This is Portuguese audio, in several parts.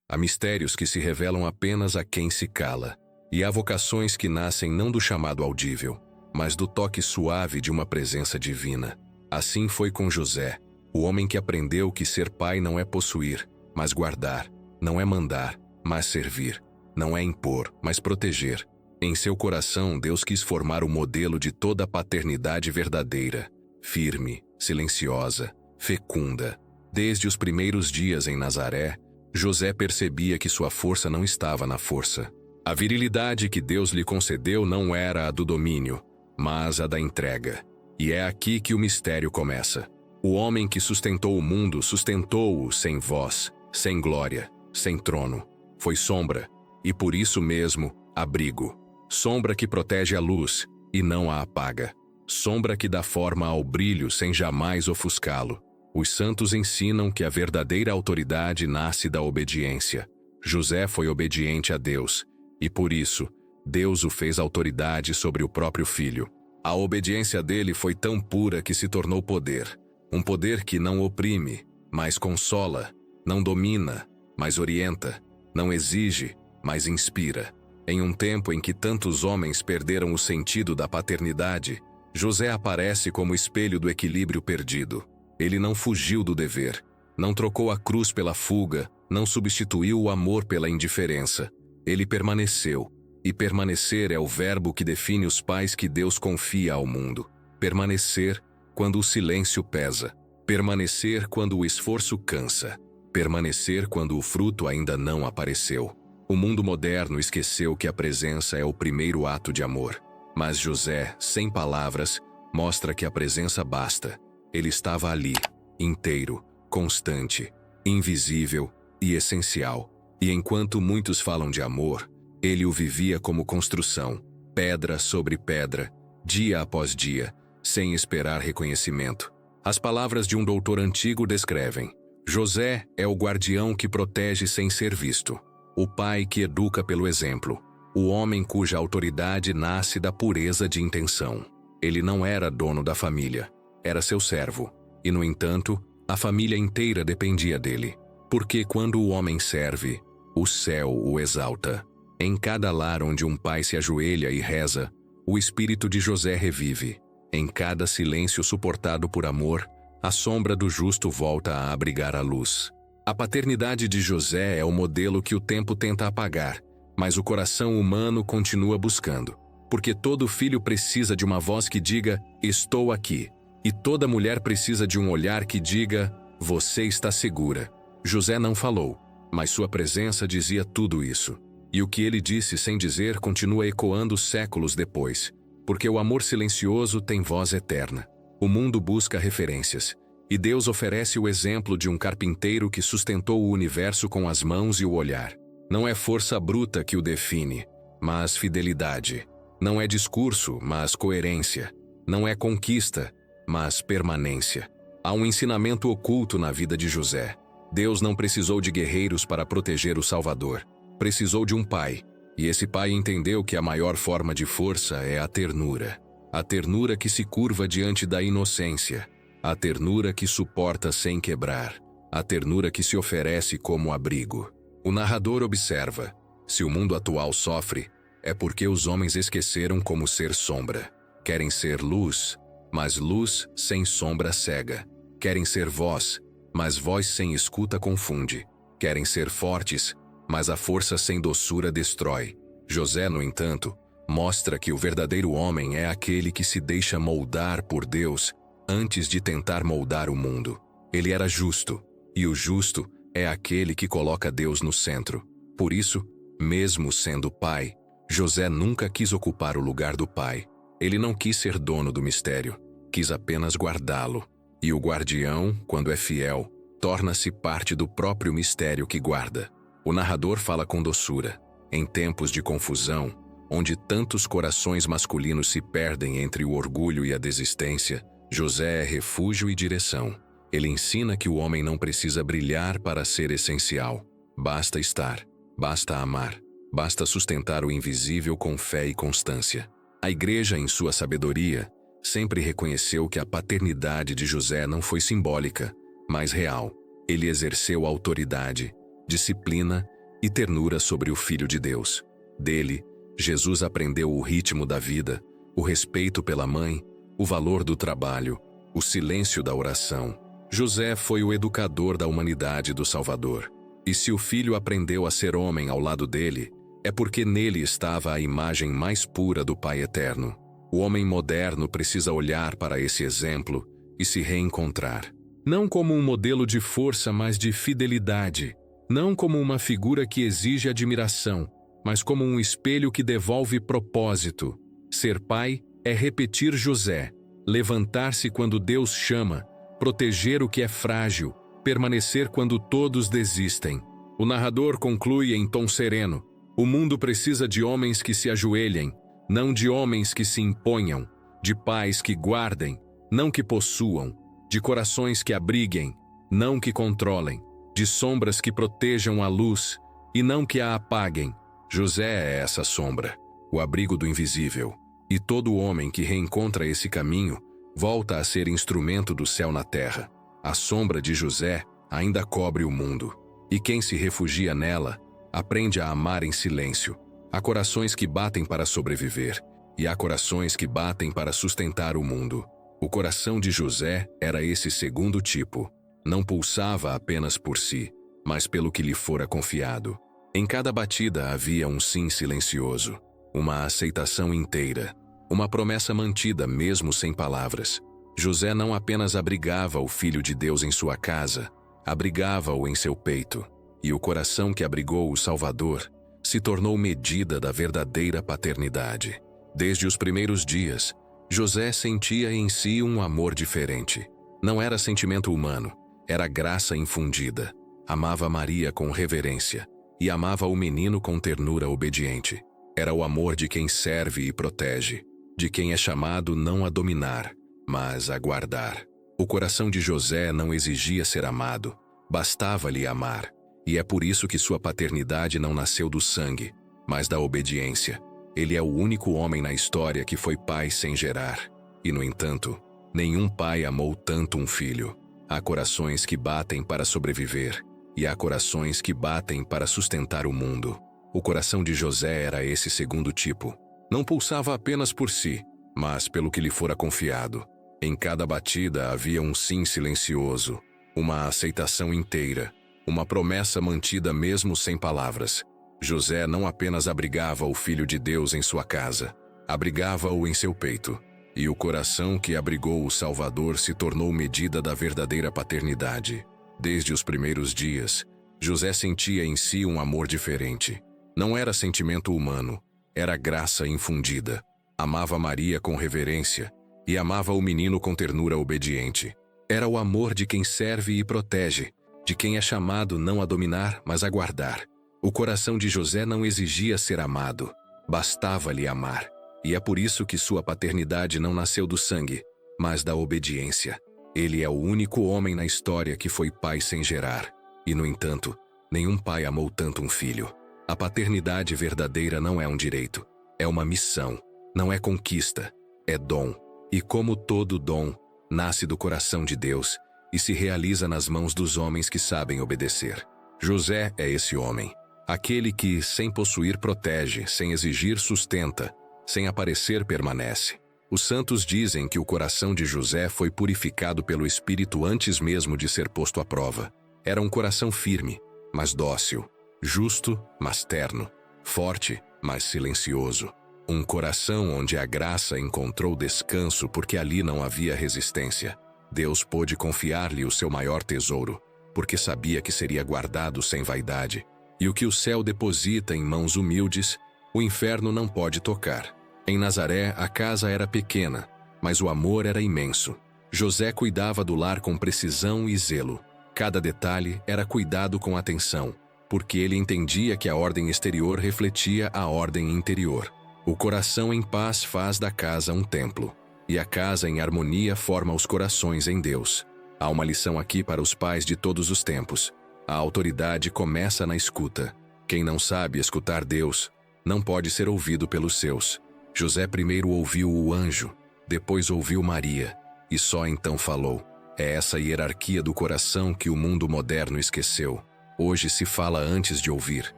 Há mistérios que se revelam apenas a quem se cala. E há vocações que nascem não do chamado audível, mas do toque suave de uma presença divina. Assim foi com José, o homem que aprendeu que ser pai não é possuir, mas guardar, não é mandar, mas servir, não é impor, mas proteger. Em seu coração, Deus quis formar o modelo de toda a paternidade verdadeira, firme, silenciosa, fecunda. Desde os primeiros dias em Nazaré, José percebia que sua força não estava na força. A virilidade que Deus lhe concedeu não era a do domínio, mas a da entrega. E é aqui que o mistério começa. O homem que sustentou o mundo sustentou-o sem voz, sem glória, sem trono. Foi sombra, e por isso mesmo, abrigo. Sombra que protege a luz, e não a apaga. Sombra que dá forma ao brilho sem jamais ofuscá-lo. Os santos ensinam que a verdadeira autoridade nasce da obediência. José foi obediente a Deus, e por isso, Deus o fez autoridade sobre o próprio filho. A obediência dele foi tão pura que se tornou poder. Um poder que não oprime, mas consola, não domina, mas orienta, não exige, mas inspira. Em um tempo em que tantos homens perderam o sentido da paternidade, José aparece como espelho do equilíbrio perdido. Ele não fugiu do dever, não trocou a cruz pela fuga, não substituiu o amor pela indiferença. Ele permaneceu, e permanecer é o verbo que define os pais que Deus confia ao mundo. Permanecer quando o silêncio pesa, permanecer quando o esforço cansa, permanecer quando o fruto ainda não apareceu. O mundo moderno esqueceu que a presença é o primeiro ato de amor. Mas José, sem palavras, mostra que a presença basta. Ele estava ali, inteiro, constante, invisível e essencial. E enquanto muitos falam de amor, ele o vivia como construção, pedra sobre pedra, dia após dia, sem esperar reconhecimento. As palavras de um doutor antigo descrevem: José é o guardião que protege sem ser visto, o pai que educa pelo exemplo, o homem cuja autoridade nasce da pureza de intenção. Ele não era dono da família, era seu servo, e no entanto, a família inteira dependia dele. Porque quando o homem serve, o céu o exalta. Em cada lar onde um pai se ajoelha e reza, o espírito de José revive. Em cada silêncio suportado por amor, a sombra do justo volta a abrigar a luz. A paternidade de José é o modelo que o tempo tenta apagar, mas o coração humano continua buscando. Porque todo filho precisa de uma voz que diga, estou aqui. E toda mulher precisa de um olhar que diga, você está segura. José não falou, mas sua presença dizia tudo isso. E o que ele disse sem dizer continua ecoando séculos depois. Porque o amor silencioso tem voz eterna. O mundo busca referências. E Deus oferece o exemplo de um carpinteiro que sustentou o universo com as mãos e o olhar. Não é força bruta que o define, mas fidelidade. Não é discurso, mas coerência. Não é conquista, mas permanência. Há um ensinamento oculto na vida de José. Deus não precisou de guerreiros para proteger o Salvador. Precisou de um pai. E esse pai entendeu que a maior forma de força é a ternura. A ternura que se curva diante da inocência. A ternura que suporta sem quebrar. A ternura que se oferece como abrigo. O narrador observa: se o mundo atual sofre, é porque os homens esqueceram como ser sombra. Querem ser luz, mas luz sem sombra cega. Querem ser voz, mas voz sem escuta confunde. Querem ser fortes, mas a força sem doçura destrói. José, no entanto, mostra que o verdadeiro homem é aquele que se deixa moldar por Deus antes de tentar moldar o mundo. Ele era justo, e o justo é aquele que coloca Deus no centro. Por isso, mesmo sendo pai, José nunca quis ocupar o lugar do pai. Ele não quis ser dono do mistério, quis apenas guardá-lo. E o guardião, quando é fiel, torna-se parte do próprio mistério que guarda. O narrador fala com doçura. Em tempos de confusão, onde tantos corações masculinos se perdem entre o orgulho e a desistência, José é refúgio e direção. Ele ensina que o homem não precisa brilhar para ser essencial. Basta estar, basta amar, basta sustentar o invisível com fé e constância. A igreja, em sua sabedoria, sempre reconheceu que a paternidade de José não foi simbólica, mas real. Ele exerceu autoridade, disciplina e ternura sobre o Filho de Deus. Dele, Jesus aprendeu o ritmo da vida, o respeito pela mãe, o valor do trabalho, o silêncio da oração. José foi o educador da humanidade do Salvador. E se o filho aprendeu a ser homem ao lado dele, é porque nele estava a imagem mais pura do Pai Eterno. O homem moderno precisa olhar para esse exemplo e se reencontrar. Não como um modelo de força, mas de fidelidade. Não como uma figura que exige admiração, mas como um espelho que devolve propósito. Ser pai é repetir José, levantar-se quando Deus chama, proteger o que é frágil, permanecer quando todos desistem. O narrador conclui em tom sereno: o mundo precisa de homens que se ajoelhem, não de homens que se imponham, de pais que guardem, não que possuam, de corações que abriguem, não que controlem, de sombras que protejam a luz e não que a apaguem. José é essa sombra, o abrigo do invisível, e todo homem que reencontra esse caminho volta a ser instrumento do céu na terra. A sombra de José ainda cobre o mundo, e quem se refugia nela aprende a amar em silêncio. Há corações que batem para sobreviver, e há corações que batem para sustentar o mundo. O coração de José era esse segundo tipo. Não pulsava apenas por si, mas pelo que lhe fora confiado. Em cada batida havia um sim silencioso, uma aceitação inteira, uma promessa mantida mesmo sem palavras. José não apenas abrigava o Filho de Deus em sua casa, abrigava-o em seu peito, e o coração que abrigou o Salvador se tornou medida da verdadeira paternidade. Desde os primeiros dias, José sentia em si um amor diferente. Não era sentimento humano, era graça infundida. Amava Maria com reverência e amava o menino com ternura obediente. Era o amor de quem serve e protege, de quem é chamado não a dominar, mas a guardar. O coração de José não exigia ser amado, bastava-lhe amar, e é por isso que sua paternidade não nasceu do sangue, mas da obediência. Ele é o único homem na história que foi pai sem gerar, e no entanto, nenhum pai amou tanto um filho. Há corações que batem para sobreviver, e há corações que batem para sustentar o mundo. O coração de José era esse segundo tipo. Não pulsava apenas por si, mas pelo que lhe fora confiado. Em cada batida havia um sim silencioso, uma aceitação inteira, uma promessa mantida mesmo sem palavras. José não apenas abrigava o Filho de Deus em sua casa, abrigava-o em seu peito, e o coração que abrigou o Salvador se tornou medida da verdadeira paternidade. Desde os primeiros dias, José sentia em si um amor diferente. Não era sentimento humano, era graça infundida. Amava Maria com reverência e amava o menino com ternura obediente. Era o amor de quem serve e protege, de quem é chamado não a dominar, mas a guardar. O coração de José não exigia ser amado, bastava-lhe amar. E é por isso que sua paternidade não nasceu do sangue, mas da obediência. Ele é o único homem na história que foi pai sem gerar. E, no entanto, nenhum pai amou tanto um filho. A paternidade verdadeira não é um direito, é uma missão. Não é conquista, é dom. E como todo dom, nasce do coração de Deus e se realiza nas mãos dos homens que sabem obedecer. José é esse homem. Aquele que, sem possuir, protege, sem exigir, sustenta, sem aparecer, permanece. Os santos dizem que o coração de José foi purificado pelo Espírito antes mesmo de ser posto à prova. Era um coração firme, mas dócil, justo, mas terno, forte, mas silencioso. Um coração onde a graça encontrou descanso porque ali não havia resistência. Deus pôde confiar-lhe o seu maior tesouro, porque sabia que seria guardado sem vaidade. E o que o céu deposita em mãos humildes, o inferno não pode tocar. Em Nazaré, a casa era pequena, mas o amor era imenso. José cuidava do lar com precisão e zelo. Cada detalhe era cuidado com atenção, porque ele entendia que a ordem exterior refletia a ordem interior. O coração em paz faz da casa um templo, e a casa em harmonia forma os corações em Deus. Há uma lição aqui para os pais de todos os tempos. A autoridade começa na escuta. Quem não sabe escutar Deus, não pode ser ouvido pelos seus. José primeiro ouviu o anjo, depois ouviu Maria, e só então falou. É essa hierarquia do coração que o mundo moderno esqueceu. Hoje se fala antes de ouvir,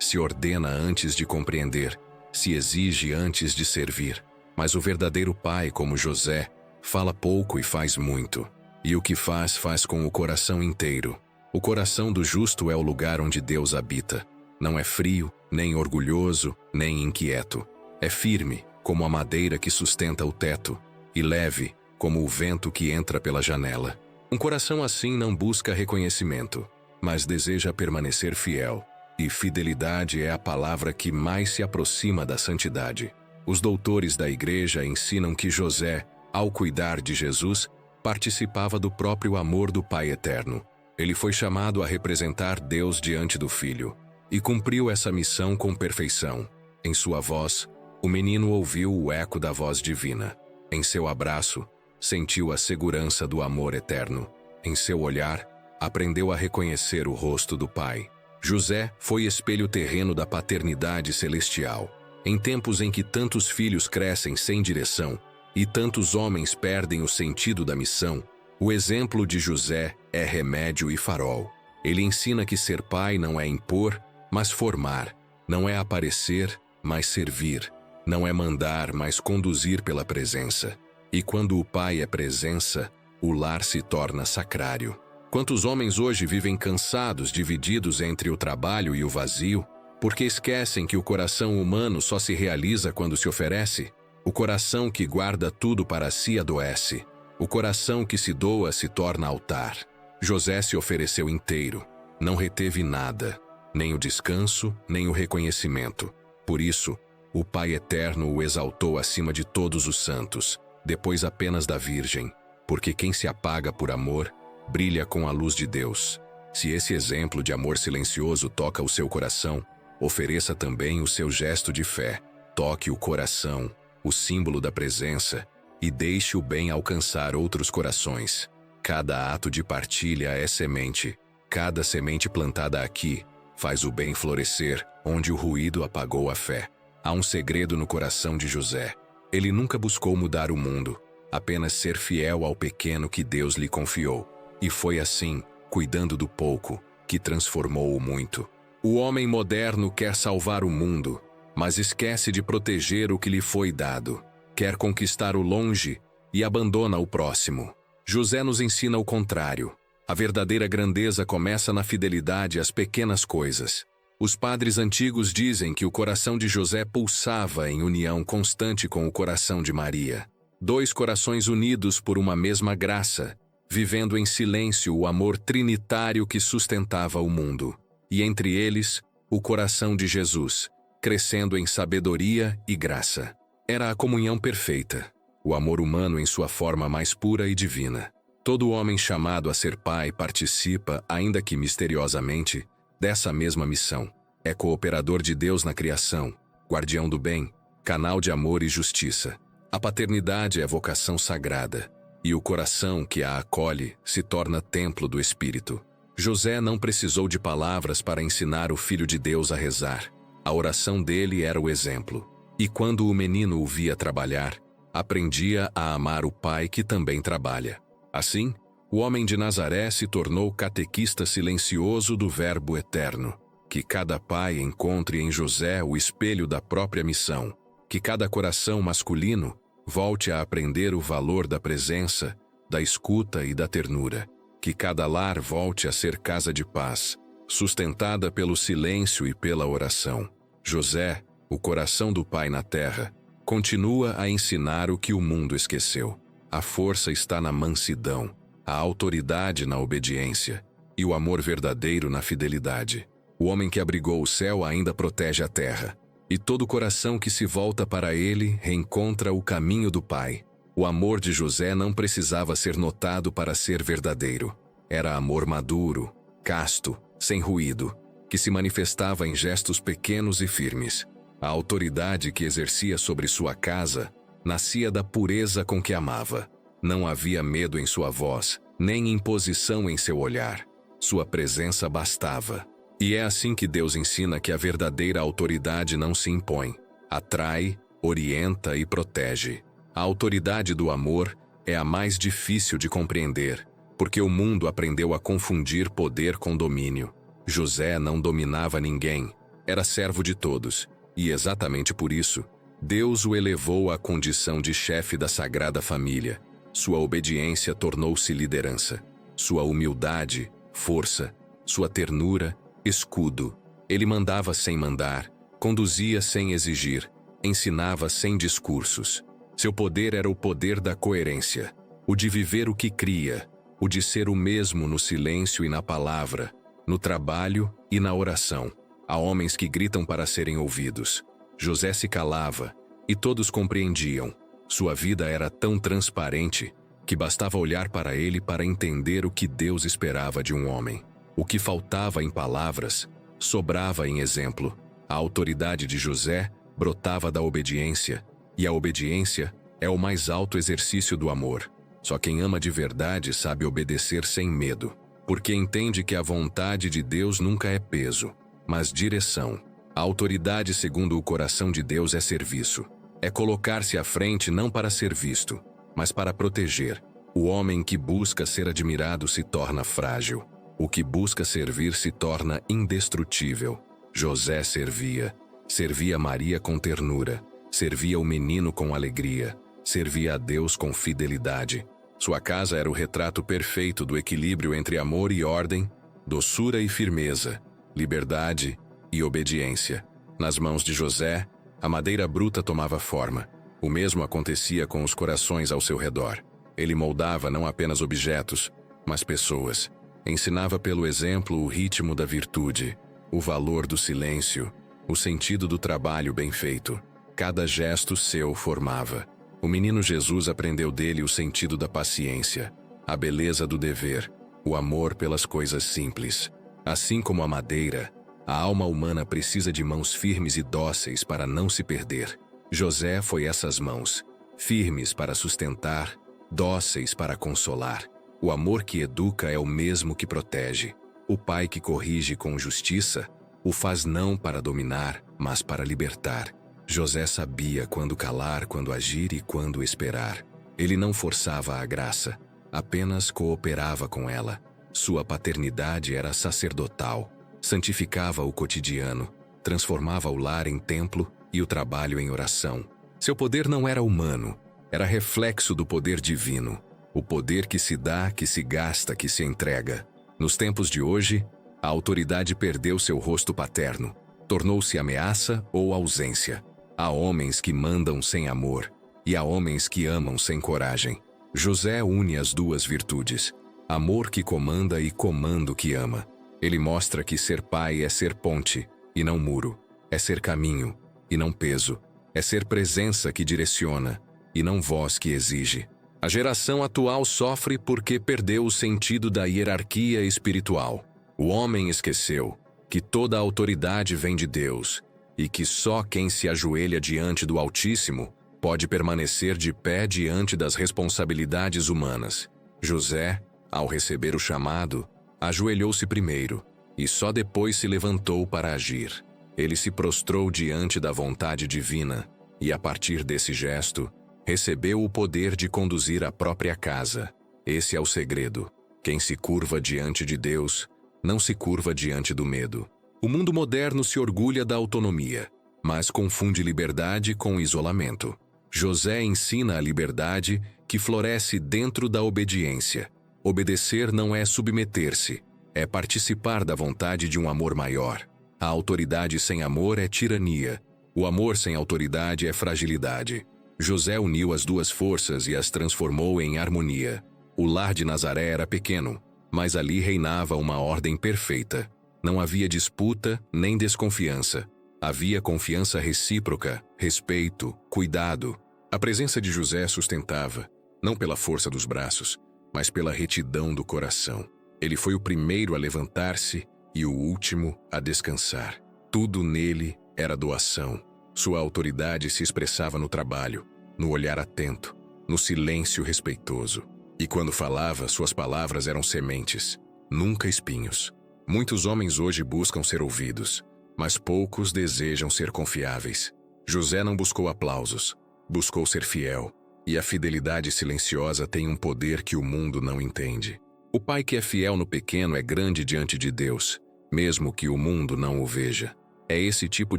se ordena antes de compreender, se exige antes de servir. Mas o verdadeiro pai, como José, fala pouco e faz muito. E o que faz, faz com o coração inteiro. O coração do justo é o lugar onde Deus habita. Não é frio, nem orgulhoso, nem inquieto. É firme, como a madeira que sustenta o teto, e leve, como o vento que entra pela janela. Um coração assim não busca reconhecimento, mas deseja permanecer fiel. E fidelidade é a palavra que mais se aproxima da santidade. Os doutores da igreja ensinam que José, ao cuidar de Jesus, participava do próprio amor do Pai Eterno. Ele foi chamado a representar Deus diante do Filho, e cumpriu essa missão com perfeição. Em sua voz, o menino ouviu o eco da voz divina. Em seu abraço, sentiu a segurança do amor eterno. Em seu olhar, aprendeu a reconhecer o rosto do Pai. José foi espelho terreno da paternidade celestial. Em tempos em que tantos filhos crescem sem direção e tantos homens perdem o sentido da missão, o exemplo de José é remédio e farol. Ele ensina que ser pai não é impor, mas formar. Não é aparecer, mas servir. Não é mandar, mas conduzir pela presença. E quando o pai é presença, o lar se torna sacrário. Quantos homens hoje vivem cansados, divididos entre o trabalho e o vazio, porque esquecem que o coração humano só se realiza quando se oferece? O coração que guarda tudo para si adoece. O coração que se doa se torna altar. José se ofereceu inteiro. Não reteve nada, nem o descanso, nem o reconhecimento. Por isso, o Pai Eterno o exaltou acima de todos os santos, depois apenas da Virgem, porque quem se apaga por amor, brilha com a luz de Deus. Se esse exemplo de amor silencioso toca o seu coração, ofereça também o seu gesto de fé. Toque o coração, o símbolo da presença, e deixe o bem alcançar outros corações. Cada ato de partilha é semente. Cada semente plantada aqui faz o bem florescer, onde o ruído apagou a fé. Há um segredo no coração de José. Ele nunca buscou mudar o mundo, apenas ser fiel ao pequeno que Deus lhe confiou. E foi assim, cuidando do pouco, que transformou o muito. O homem moderno quer salvar o mundo, mas esquece de proteger o que lhe foi dado. Quer conquistar o longe e abandona o próximo. José nos ensina o contrário. A verdadeira grandeza começa na fidelidade às pequenas coisas. Os padres antigos dizem que o coração de José pulsava em união constante com o coração de Maria. Dois corações unidos por uma mesma graça, vivendo em silêncio o amor trinitário que sustentava o mundo. E entre eles, o coração de Jesus, crescendo em sabedoria e graça. Era a comunhão perfeita, o amor humano em sua forma mais pura e divina. Todo homem chamado a ser pai participa, ainda que misteriosamente, dessa mesma missão. É cooperador de Deus na criação, guardião do bem, canal de amor e justiça. A paternidade é vocação sagrada, e o coração que a acolhe se torna templo do Espírito. José não precisou de palavras para ensinar o Filho de Deus a rezar. A oração dele era o exemplo. E quando o menino o via trabalhar, aprendia a amar o Pai que também trabalha. Assim, o homem de Nazaré se tornou catequista silencioso do Verbo Eterno. Que cada pai encontre em José o espelho da própria missão. Que cada coração masculino volte a aprender o valor da presença, da escuta e da ternura. Que cada lar volte a ser casa de paz, sustentada pelo silêncio e pela oração. José, o coração do Pai na terra, continua a ensinar o que o mundo esqueceu. A força está na mansidão, a autoridade na obediência e o amor verdadeiro na fidelidade. O homem que abrigou o céu ainda protege a terra, e todo coração que se volta para ele reencontra o caminho do Pai. O amor de José não precisava ser notado para ser verdadeiro. Era amor maduro, casto, sem ruído, que se manifestava em gestos pequenos e firmes. A autoridade que exercia sobre sua casa nascia da pureza com que amava. Não havia medo em sua voz, nem imposição em seu olhar. Sua presença bastava. E é assim que Deus ensina que a verdadeira autoridade não se impõe. Atrai, orienta e protege. A autoridade do amor é a mais difícil de compreender, porque o mundo aprendeu a confundir poder com domínio. José não dominava ninguém, era servo de todos, e exatamente por isso, Deus o elevou à condição de chefe da Sagrada Família. Sua obediência tornou-se liderança. Sua humildade, força. Sua ternura, escudo. Ele mandava sem mandar, conduzia sem exigir, ensinava sem discursos. Seu poder era o poder da coerência, o de viver o que cria, o de ser o mesmo no silêncio e na palavra, no trabalho e na oração. Há homens que gritam para serem ouvidos. José se calava, e todos compreendiam. Sua vida era tão transparente que bastava olhar para ele para entender o que Deus esperava de um homem. O que faltava em palavras, sobrava em exemplo. A autoridade de José brotava da obediência, e a obediência é o mais alto exercício do amor. Só quem ama de verdade sabe obedecer sem medo, porque entende que a vontade de Deus nunca é peso, mas direção. A autoridade segundo o coração de Deus é serviço. É colocar-se à frente não para ser visto, mas para proteger. O homem que busca ser admirado se torna frágil. O que busca servir se torna indestrutível. José servia Maria com ternura, servia o menino com alegria, servia a Deus com fidelidade. Sua casa era o retrato perfeito do equilíbrio entre amor e ordem, doçura e firmeza, liberdade e obediência. Nas mãos de José, a madeira bruta tomava forma. O mesmo acontecia com os corações ao seu redor. Ele moldava não apenas objetos, mas pessoas. Ensinava pelo exemplo o ritmo da virtude, o valor do silêncio, o sentido do trabalho bem feito. Cada gesto seu formava. O menino Jesus aprendeu dele o sentido da paciência, a beleza do dever, o amor pelas coisas simples. Assim como a madeira, a alma humana precisa de mãos firmes e dóceis para não se perder. José foi essas mãos, firmes para sustentar, dóceis para consolar. O amor que educa é o mesmo que protege. O pai que corrige com justiça o faz não para dominar, mas para libertar. José sabia quando calar, quando agir e quando esperar. Ele não forçava a graça, apenas cooperava com ela. Sua paternidade era sacerdotal. Santificava o cotidiano, transformava o lar em templo e o trabalho em oração. Seu poder não era humano, era reflexo do poder divino, o poder que se dá, que se gasta, que se entrega. Nos tempos de hoje, a autoridade perdeu seu rosto paterno, tornou-se ameaça ou ausência. Há homens que mandam sem amor, e há homens que amam sem coragem. José une as duas virtudes, amor que comanda e comando que ama. Ele mostra que ser pai é ser ponte, e não muro. É ser caminho, e não peso. É ser presença que direciona, e não voz que exige. A geração atual sofre porque perdeu o sentido da hierarquia espiritual. O homem esqueceu que toda a autoridade vem de Deus, e que só quem se ajoelha diante do Altíssimo pode permanecer de pé diante das responsabilidades humanas. José, ao receber o chamado, ajoelhou-se primeiro, e só depois se levantou para agir. Ele se prostrou diante da vontade divina, e a partir desse gesto, recebeu o poder de conduzir a própria casa. Esse é o segredo. Quem se curva diante de Deus, não se curva diante do medo. O mundo moderno se orgulha da autonomia, mas confunde liberdade com isolamento. José ensina a liberdade que floresce dentro da obediência. Obedecer não é submeter-se, é participar da vontade de um amor maior. A autoridade sem amor é tirania. O amor sem autoridade é fragilidade. José uniu as duas forças e as transformou em harmonia. O lar de Nazaré era pequeno, mas ali reinava uma ordem perfeita. Não havia disputa nem desconfiança. Havia confiança recíproca, respeito, cuidado. A presença de José sustentava, não pela força dos braços, mas pela retidão do coração. Ele foi o primeiro a levantar-se e o último a descansar. Tudo nele era doação. Sua autoridade se expressava no trabalho, no olhar atento, no silêncio respeitoso. E quando falava, suas palavras eram sementes, nunca espinhos. Muitos homens hoje buscam ser ouvidos, mas poucos desejam ser confiáveis. José não buscou aplausos, buscou ser fiel. E a fidelidade silenciosa tem um poder que o mundo não entende. O pai que é fiel no pequeno é grande diante de Deus, mesmo que o mundo não o veja. É É esse tipo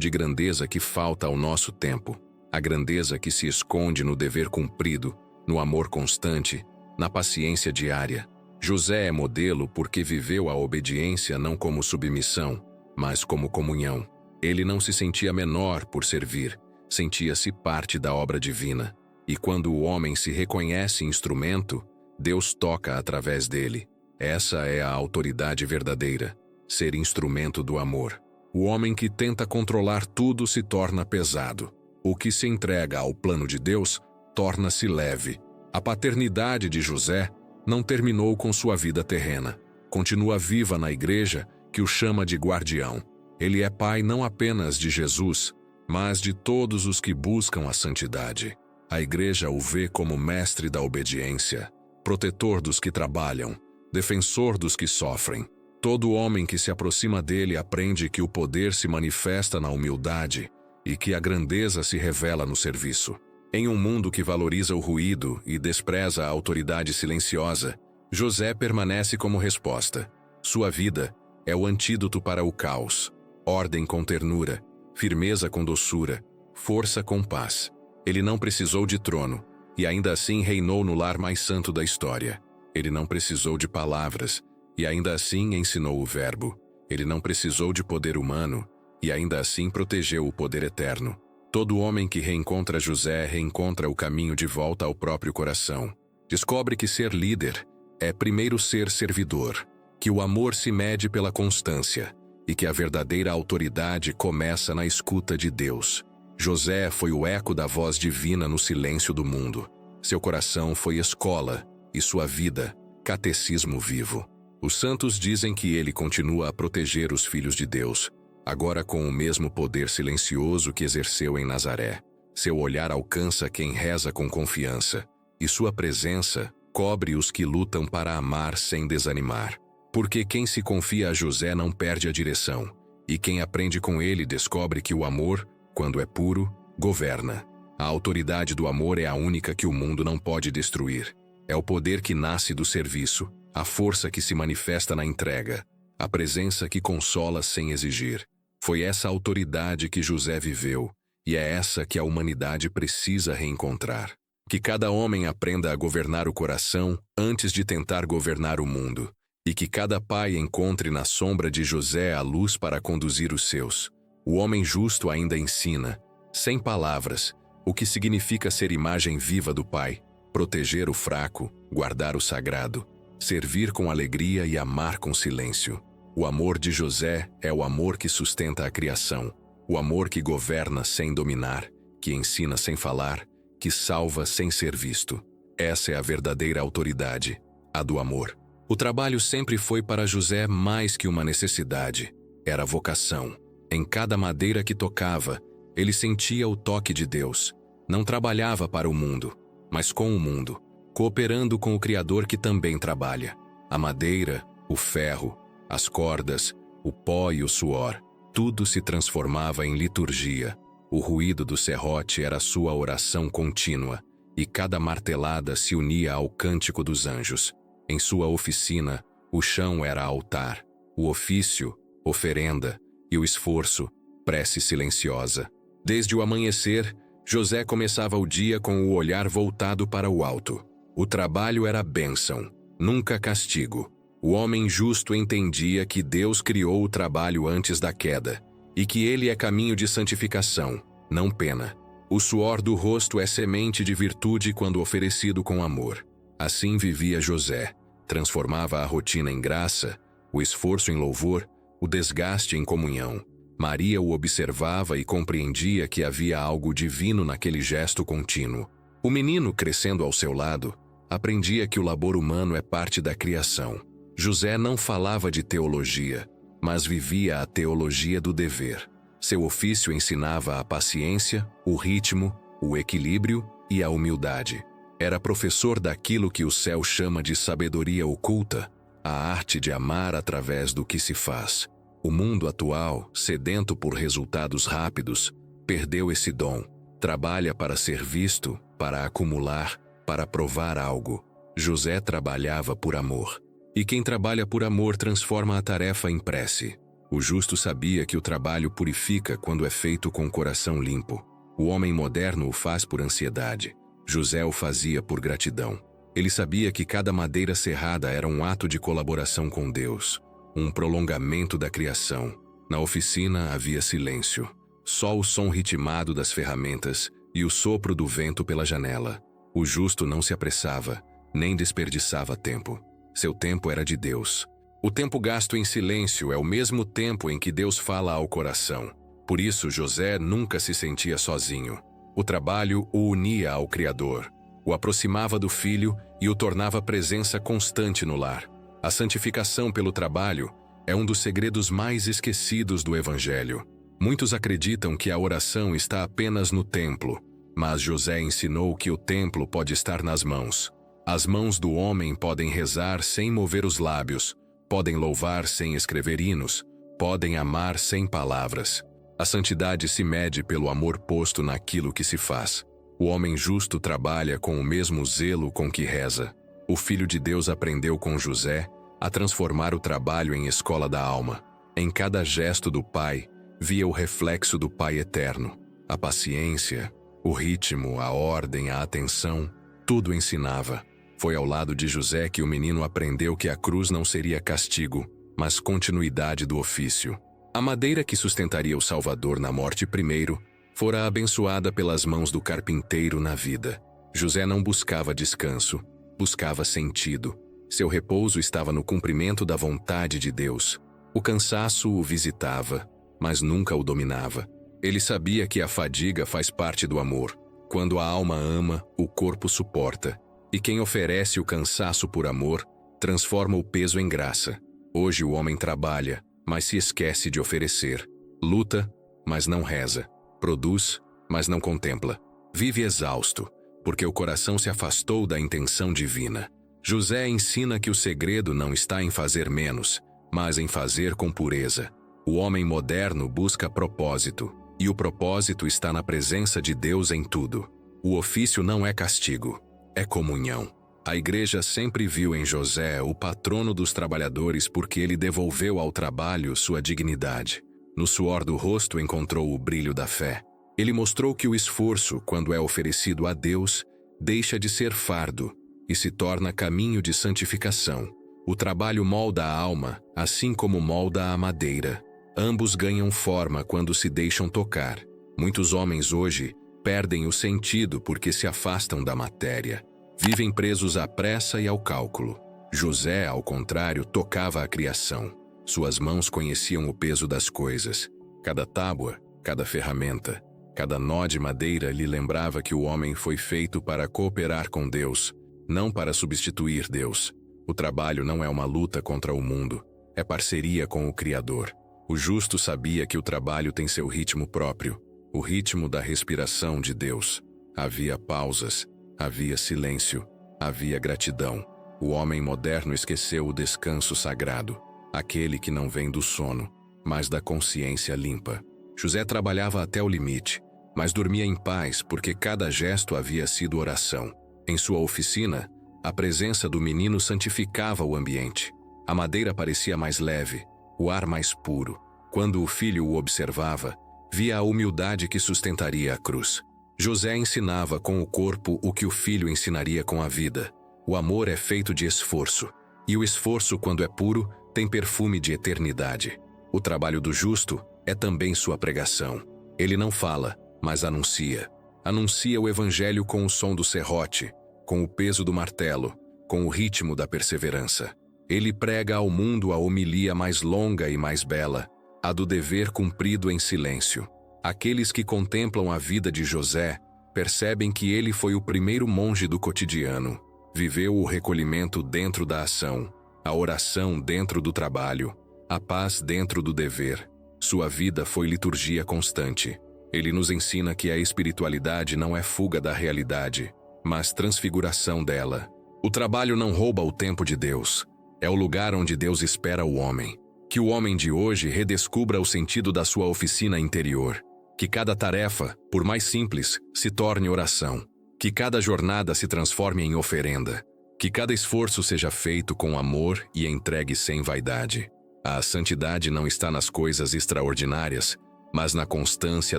de grandeza que falta ao nosso tempo. A grandeza que se esconde no dever cumprido, no amor constante, na paciência diária. José é modelo porque viveu a obediência não como submissão, mas como comunhão. Ele não se sentia menor por servir, sentia-se parte da obra divina. E quando o homem se reconhece instrumento, Deus toca através dele. Essa é a autoridade verdadeira, ser instrumento do amor. O homem que tenta controlar tudo se torna pesado. O que se entrega ao plano de Deus torna-se leve. A paternidade de José não terminou com sua vida terrena. Continua viva na igreja, que o chama de guardião. Ele é pai não apenas de Jesus, mas de todos os que buscam a santidade. A igreja o vê como mestre da obediência, protetor dos que trabalham, defensor dos que sofrem. Todo homem que se aproxima dele aprende que o poder se manifesta na humildade e que a grandeza se revela no serviço. Em um mundo que valoriza o ruído e despreza a autoridade silenciosa, José permanece como resposta. Sua vida é o antídoto para o caos. Ordem com ternura, firmeza com doçura, força com paz. Ele não precisou de trono, e ainda assim reinou no lar mais santo da história. Ele não precisou de palavras, e ainda assim ensinou o verbo. Ele não precisou de poder humano, e ainda assim protegeu o poder eterno. Todo homem que reencontra José reencontra o caminho de volta ao próprio coração. Descobre que ser líder é primeiro ser servidor, que o amor se mede pela constância e que a verdadeira autoridade começa na escuta de Deus. José foi o eco da voz divina no silêncio do mundo. Seu coração foi escola e sua vida, catecismo vivo. Os santos dizem que ele continua a proteger os filhos de Deus, agora com o mesmo poder silencioso que exerceu em Nazaré. Seu olhar alcança quem reza com confiança, e sua presença cobre os que lutam para amar sem desanimar. Porque quem se confia a José não perde a direção, e quem aprende com ele descobre que o amor, quando é puro, governa. A autoridade do amor é a única que o mundo não pode destruir. É o poder que nasce do serviço, a força que se manifesta na entrega, a presença que consola sem exigir. Foi essa autoridade que José viveu, e é essa que a humanidade precisa reencontrar. Que cada homem aprenda a governar o coração antes de tentar governar o mundo, e que cada pai encontre na sombra de José a luz para conduzir os seus. O homem justo ainda ensina, sem palavras, o que significa ser imagem viva do Pai, proteger o fraco, guardar o sagrado, servir com alegria e amar com silêncio. O amor de José é o amor que sustenta a criação, o amor que governa sem dominar, que ensina sem falar, que salva sem ser visto. Essa é a verdadeira autoridade, a do amor. O trabalho sempre foi para José mais que uma necessidade, era vocação. Em cada madeira que tocava, ele sentia o toque de Deus. Não trabalhava para o mundo, mas com o mundo, cooperando com o Criador que também trabalha. A madeira, o ferro, as cordas, o pó e o suor, tudo se transformava em liturgia. O ruído do serrote era sua oração contínua, e cada martelada se unia ao cântico dos anjos. Em sua oficina, o chão era altar, o ofício, oferenda, e o esforço, prece silenciosa. Desde o amanhecer, José começava o dia com o olhar voltado para o alto. O trabalho era bênção, nunca castigo. O homem justo entendia que Deus criou o trabalho antes da queda, e que ele é caminho de santificação, não pena. O suor do rosto é semente de virtude quando oferecido com amor. Assim vivia José, transformava a rotina em graça, o esforço em louvor, o desgaste em comunhão. Maria o observava e compreendia que havia algo divino naquele gesto contínuo. O menino, crescendo ao seu lado, aprendia que o labor humano é parte da criação. José não falava de teologia, mas vivia a teologia do dever. Seu ofício ensinava a paciência, o ritmo, o equilíbrio e a humildade. Era professor daquilo que o céu chama de sabedoria oculta, a arte de amar através do que se faz. O mundo atual, sedento por resultados rápidos, perdeu esse dom. Trabalha para ser visto, para acumular, para provar algo. José trabalhava por amor. E quem trabalha por amor transforma a tarefa em prece. O justo sabia que o trabalho purifica quando é feito com o coração limpo. O homem moderno o faz por ansiedade. José o fazia por gratidão. Ele sabia que cada madeira serrada era um ato de colaboração com Deus, um prolongamento da criação. Na oficina havia silêncio, só o som ritmado das ferramentas e o sopro do vento pela janela. O justo não se apressava, nem desperdiçava tempo. Seu tempo era de Deus. O tempo gasto em silêncio é o mesmo tempo em que Deus fala ao coração. Por isso, José nunca se sentia sozinho. O trabalho o unia ao Criador, o aproximava do Filho e o tornava presença constante no lar. A santificação pelo trabalho é um dos segredos mais esquecidos do Evangelho. Muitos acreditam que a oração está apenas no templo, mas José ensinou que o templo pode estar nas mãos. As mãos do homem podem rezar sem mover os lábios, podem louvar sem escrever hinos, podem amar sem palavras. A santidade se mede pelo amor posto naquilo que se faz. O homem justo trabalha com o mesmo zelo com que reza. O Filho de Deus aprendeu com José a transformar o trabalho em escola da alma. Em cada gesto do Pai, via o reflexo do Pai eterno. A paciência, o ritmo, a ordem, a atenção, tudo ensinava. Foi ao lado de José que o menino aprendeu que a cruz não seria castigo, mas continuidade do ofício. A madeira que sustentaria o Salvador na morte primeiro, fora abençoada pelas mãos do carpinteiro na vida. José não buscava descanso, buscava sentido. Seu repouso estava no cumprimento da vontade de Deus. O cansaço o visitava, mas nunca o dominava. Ele sabia que a fadiga faz parte do amor. Quando a alma ama, o corpo suporta. E quem oferece o cansaço por amor, transforma o peso em graça. Hoje o homem trabalha, mas se esquece de oferecer. Luta, mas não reza. Produz, mas não contempla. Vive exausto, porque o coração se afastou da intenção divina. José ensina que o segredo não está em fazer menos, mas em fazer com pureza. O homem moderno busca propósito, e o propósito está na presença de Deus em tudo. O ofício não é castigo, é comunhão. A igreja sempre viu em José o patrono dos trabalhadores porque ele devolveu ao trabalho sua dignidade. No suor do rosto encontrou o brilho da fé. Ele mostrou que o esforço, quando é oferecido a Deus, deixa de ser fardo e se torna caminho de santificação. O trabalho molda a alma, assim como molda a madeira. Ambos ganham forma quando se deixam tocar. Muitos homens hoje perdem o sentido porque se afastam da matéria. Vivem presos à pressa e ao cálculo. José, ao contrário, tocava a criação. Suas mãos conheciam o peso das coisas. Cada tábua, cada ferramenta, cada nó de madeira lhe lembrava que o homem foi feito para cooperar com Deus, não para substituir Deus. O trabalho não é uma luta contra o mundo, é parceria com o Criador. O justo sabia que o trabalho tem seu ritmo próprio, o ritmo da respiração de Deus. Havia pausas, havia silêncio, havia gratidão. O homem moderno esqueceu o descanso sagrado, aquele que não vem do sono, mas da consciência limpa. José trabalhava até o limite, mas dormia em paz porque cada gesto havia sido oração. Em sua oficina, a presença do menino santificava o ambiente. A madeira parecia mais leve, o ar mais puro. Quando o filho o observava, via a humildade que sustentaria a cruz. José ensinava com o corpo o que o filho ensinaria com a vida. O amor é feito de esforço, e o esforço, quando é puro, tem perfume de eternidade. O trabalho do justo é também sua pregação. Ele não fala, mas anuncia. Anuncia o evangelho com o som do serrote, com o peso do martelo, com o ritmo da perseverança. Ele prega ao mundo a homilia mais longa e mais bela, a do dever cumprido em silêncio. Aqueles que contemplam a vida de José percebem que ele foi o primeiro monge do cotidiano. Viveu o recolhimento dentro da ação, a oração dentro do trabalho, a paz dentro do dever. Sua vida foi liturgia constante. Ele nos ensina que a espiritualidade não é fuga da realidade, mas transfiguração dela. O trabalho não rouba o tempo de Deus. É o lugar onde Deus espera o homem. Que o homem de hoje redescubra o sentido da sua oficina interior. Que cada tarefa, por mais simples, se torne oração. Que cada jornada se transforme em oferenda. Que cada esforço seja feito com amor e entregue sem vaidade. A santidade não está nas coisas extraordinárias, mas na constância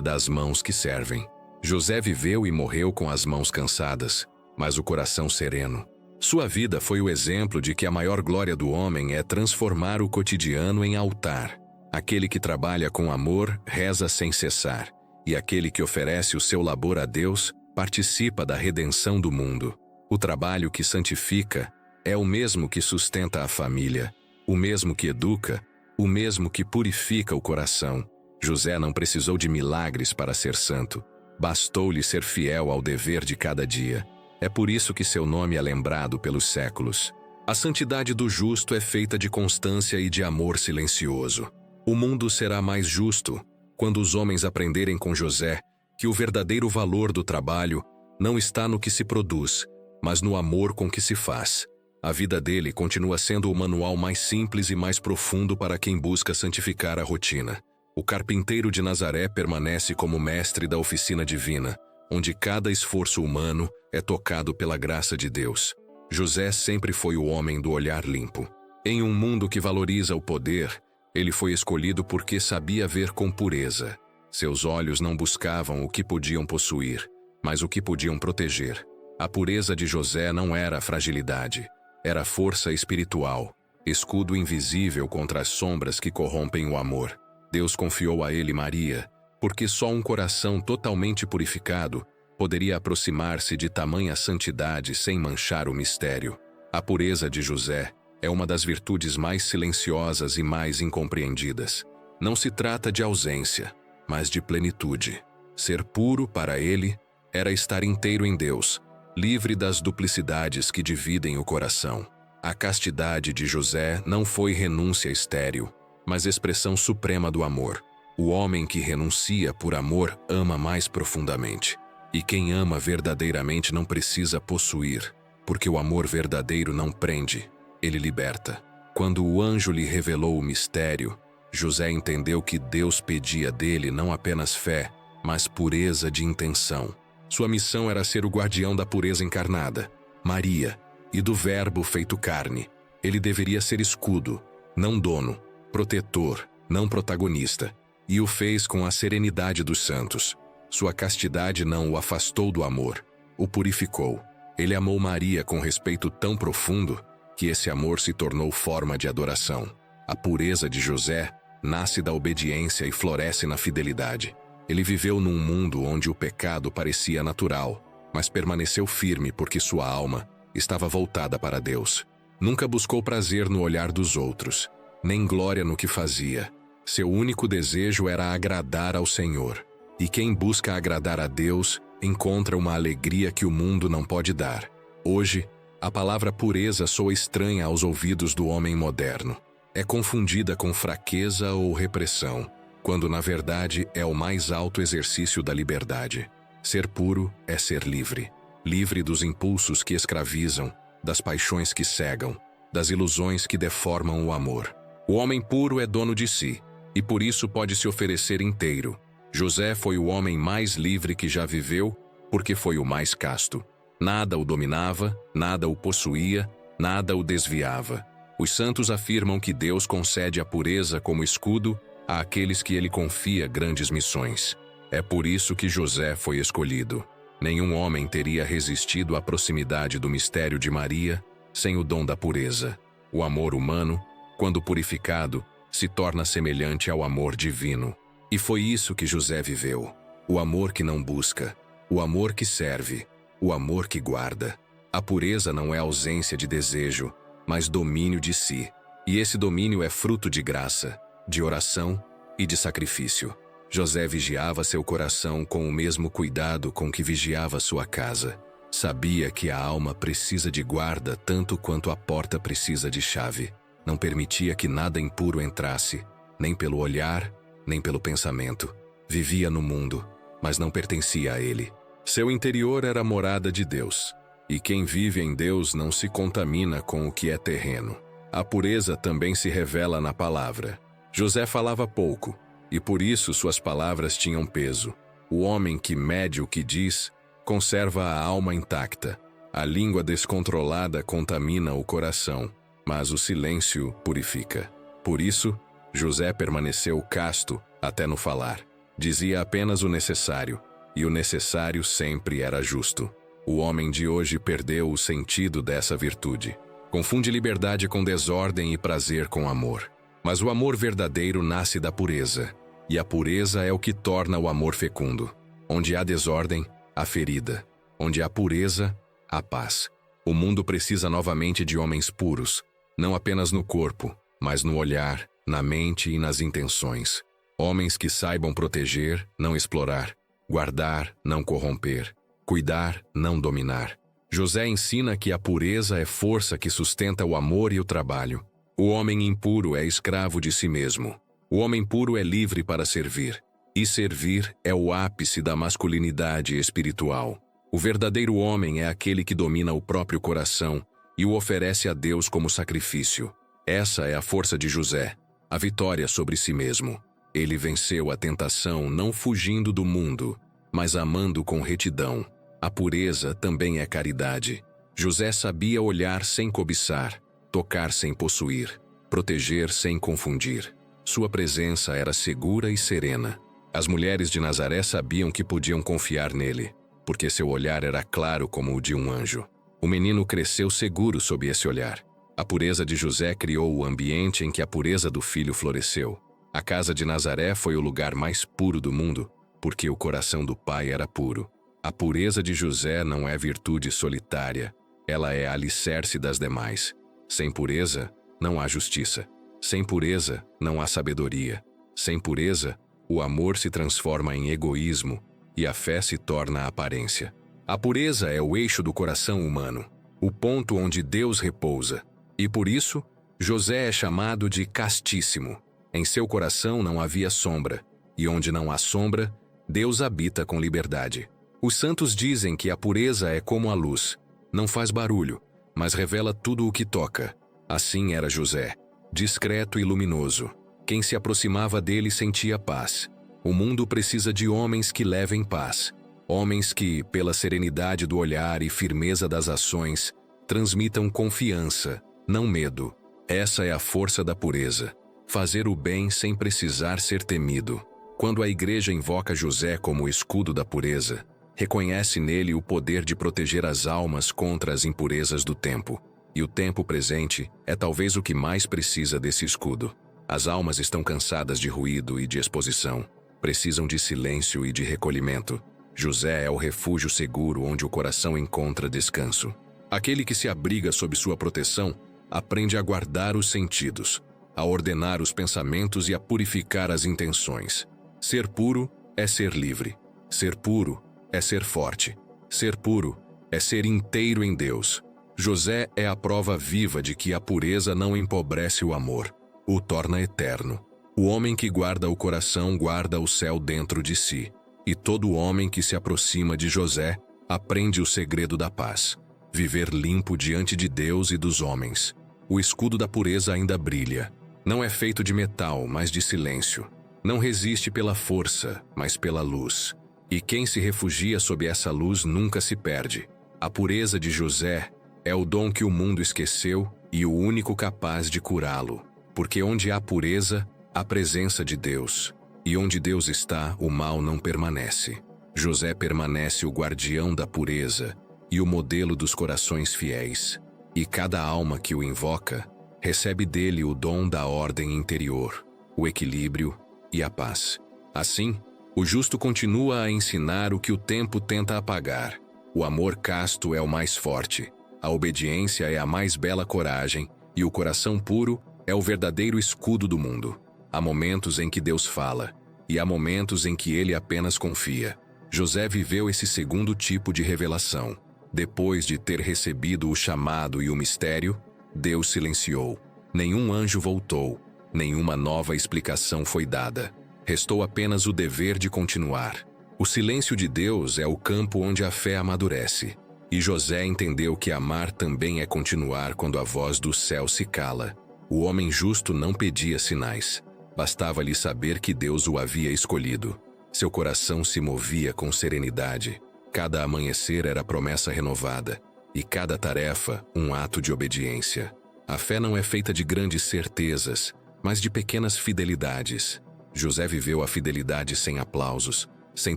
das mãos que servem. José viveu e morreu com as mãos cansadas, mas o coração sereno. Sua vida foi o exemplo de que a maior glória do homem é transformar o cotidiano em altar. Aquele que trabalha com amor reza sem cessar, e aquele que oferece o seu labor a Deus participa da redenção do mundo. O trabalho que santifica é o mesmo que sustenta a família, o mesmo que educa, o mesmo que purifica o coração. José não precisou de milagres para ser santo. Bastou-lhe ser fiel ao dever de cada dia. É por isso que seu nome é lembrado pelos séculos. A santidade do justo é feita de constância e de amor silencioso. O mundo será mais justo quando os homens aprenderem com José que o verdadeiro valor do trabalho não está no que se produz, mas no amor com que se faz. A vida dele continua sendo o manual mais simples e mais profundo para quem busca santificar a rotina. O carpinteiro de Nazaré permanece como mestre da oficina divina, onde cada esforço humano é tocado pela graça de Deus. José sempre foi o homem do olhar limpo. Em um mundo que valoriza o poder, ele foi escolhido porque sabia ver com pureza. Seus olhos não buscavam o que podiam possuir, mas o que podiam proteger. A pureza de José não era fragilidade, era força espiritual, escudo invisível contra as sombras que corrompem o amor. Deus confiou a ele Maria, porque só um coração totalmente purificado poderia aproximar-se de tamanha santidade sem manchar o mistério. A pureza de José é uma das virtudes mais silenciosas e mais incompreendidas. Não se trata de ausência, mas de plenitude. Ser puro, para ele, era estar inteiro em Deus, livre das duplicidades que dividem o coração. A castidade de José não foi renúncia estéril, mas expressão suprema do amor. O homem que renuncia por amor ama mais profundamente. E quem ama verdadeiramente não precisa possuir, porque o amor verdadeiro não prende, ele liberta. Quando o anjo lhe revelou o mistério, José entendeu que Deus pedia dele não apenas fé, mas pureza de intenção. Sua missão era ser o guardião da pureza encarnada, Maria, e do Verbo feito carne. Ele deveria ser escudo, não dono, protetor, não protagonista, e o fez com a serenidade dos santos. Sua castidade não o afastou do amor, o purificou. Ele amou Maria com respeito tão profundo que esse amor se tornou forma de adoração. A pureza de José nasce da obediência e floresce na fidelidade. Ele viveu num mundo onde o pecado parecia natural, mas permaneceu firme porque sua alma estava voltada para Deus. Nunca buscou prazer no olhar dos outros, nem glória no que fazia. Seu único desejo era agradar ao Senhor. E quem busca agradar a Deus encontra uma alegria que o mundo não pode dar. Hoje, a palavra pureza soa estranha aos ouvidos do homem moderno. É confundida com fraqueza ou repressão, quando na verdade é o mais alto exercício da liberdade. Ser puro é ser livre. Livre dos impulsos que escravizam, das paixões que cegam, das ilusões que deformam o amor. O homem puro é dono de si, e por isso pode se oferecer inteiro. José foi o homem mais livre que já viveu, porque foi o mais casto. Nada o dominava, nada o possuía, nada o desviava. Os santos afirmam que Deus concede a pureza como escudo àqueles que ele confia grandes missões. É por isso que José foi escolhido. Nenhum homem teria resistido à proximidade do mistério de Maria sem o dom da pureza. O amor humano, quando purificado, se torna semelhante ao amor divino. E foi isso que José viveu. O amor que não busca, o amor que serve, o amor que guarda. A pureza não é ausência de desejo, mas domínio de si. E esse domínio é fruto de graça, de oração e de sacrifício. José vigiava seu coração com o mesmo cuidado com que vigiava sua casa. Sabia que a alma precisa de guarda tanto quanto a porta precisa de chave. Não permitia que nada impuro entrasse, nem pelo olhar, nem pelo pensamento. Vivia no mundo, mas não pertencia a ele. Seu interior era a morada de Deus. E quem vive em Deus não se contamina com o que é terreno. A pureza também se revela na palavra. José falava pouco, e por isso suas palavras tinham peso. O homem que mede o que diz, conserva a alma intacta. A língua descontrolada contamina o coração, mas o silêncio purifica. Por isso, José permaneceu casto até no falar. Dizia apenas o necessário, e o necessário sempre era justo. O homem de hoje perdeu o sentido dessa virtude. Confunde liberdade com desordem e prazer com amor. Mas o amor verdadeiro nasce da pureza, e a pureza é o que torna o amor fecundo. Onde há desordem, há ferida. Onde há pureza, há paz. O mundo precisa novamente de homens puros, não apenas no corpo, mas no olhar, na mente e nas intenções. Homens que saibam proteger, não explorar, guardar, não corromper, cuidar, não dominar. José ensina que a pureza é força que sustenta o amor e o trabalho. O homem impuro é escravo de si mesmo. O homem puro é livre para servir. E servir é o ápice da masculinidade espiritual. O verdadeiro homem é aquele que domina o próprio coração e o oferece a Deus como sacrifício. Essa é a força de José, a vitória sobre si mesmo. Ele venceu a tentação não fugindo do mundo, mas amando com retidão. A pureza também é caridade. José sabia olhar sem cobiçar, tocar sem possuir, proteger sem confundir. Sua presença era segura e serena. As mulheres de Nazaré sabiam que podiam confiar nele, porque seu olhar era claro como o de um anjo. O menino cresceu seguro sob esse olhar. A pureza de José criou o ambiente em que a pureza do filho floresceu. A casa de Nazaré foi o lugar mais puro do mundo, porque o coração do pai era puro. A pureza de José não é virtude solitária, ela é alicerce das demais. Sem pureza, não há justiça. Sem pureza, não há sabedoria. Sem pureza, o amor se transforma em egoísmo e a fé se torna aparência. A pureza é o eixo do coração humano, o ponto onde Deus repousa. E por isso, José é chamado de castíssimo. Em seu coração não havia sombra, e onde não há sombra, Deus habita com liberdade. Os santos dizem que a pureza é como a luz, não faz barulho, mas revela tudo o que toca. Assim era José, discreto e luminoso. Quem se aproximava dele sentia paz. O mundo precisa de homens que levem paz. Homens que, pela serenidade do olhar e firmeza das ações, transmitam confiança, não medo. Essa é a força da pureza. Fazer o bem sem precisar ser temido. Quando a igreja invoca José como o escudo da pureza, reconhece nele o poder de proteger as almas contra as impurezas do tempo. E o tempo presente é talvez o que mais precisa desse escudo. As almas estão cansadas de ruído e de exposição. Precisam de silêncio e de recolhimento. José é o refúgio seguro onde o coração encontra descanso. Aquele que se abriga sob sua proteção aprende a guardar os sentidos, a ordenar os pensamentos e a purificar as intenções. Ser puro é ser livre. Ser puro é ser forte. Ser puro é ser inteiro em Deus. José é a prova viva de que a pureza não empobrece o amor, o torna eterno. O homem que guarda o coração guarda o céu dentro de si. E todo homem que se aproxima de José aprende o segredo da paz. Viver limpo diante de Deus e dos homens. O escudo da pureza ainda brilha. Não é feito de metal, mas de silêncio. Não resiste pela força, mas pela luz. E quem se refugia sob essa luz nunca se perde. A pureza de José é o dom que o mundo esqueceu e o único capaz de curá-lo. Porque onde há pureza, há presença de Deus. E onde Deus está, o mal não permanece. José permanece o guardião da pureza e o modelo dos corações fiéis. E cada alma que o invoca recebe dele o dom da ordem interior, o equilíbrio e a paz. Assim, o justo continua a ensinar o que o tempo tenta apagar. O amor casto é o mais forte, a obediência é a mais bela coragem e o coração puro é o verdadeiro escudo do mundo. Há momentos em que Deus fala e há momentos em que ele apenas confia. José viveu esse segundo tipo de revelação. Depois de ter recebido o chamado e o mistério, Deus silenciou. Nenhum anjo voltou, nenhuma nova explicação foi dada. Restou apenas o dever de continuar. O silêncio de Deus é o campo onde a fé amadurece. E José entendeu que amar também é continuar quando a voz do céu se cala. O homem justo não pedia sinais. Bastava-lhe saber que Deus o havia escolhido. Seu coração se movia com serenidade. Cada amanhecer era promessa renovada, e cada tarefa um ato de obediência. A fé não é feita de grandes certezas, mas de pequenas fidelidades. José viveu a fidelidade sem aplausos, sem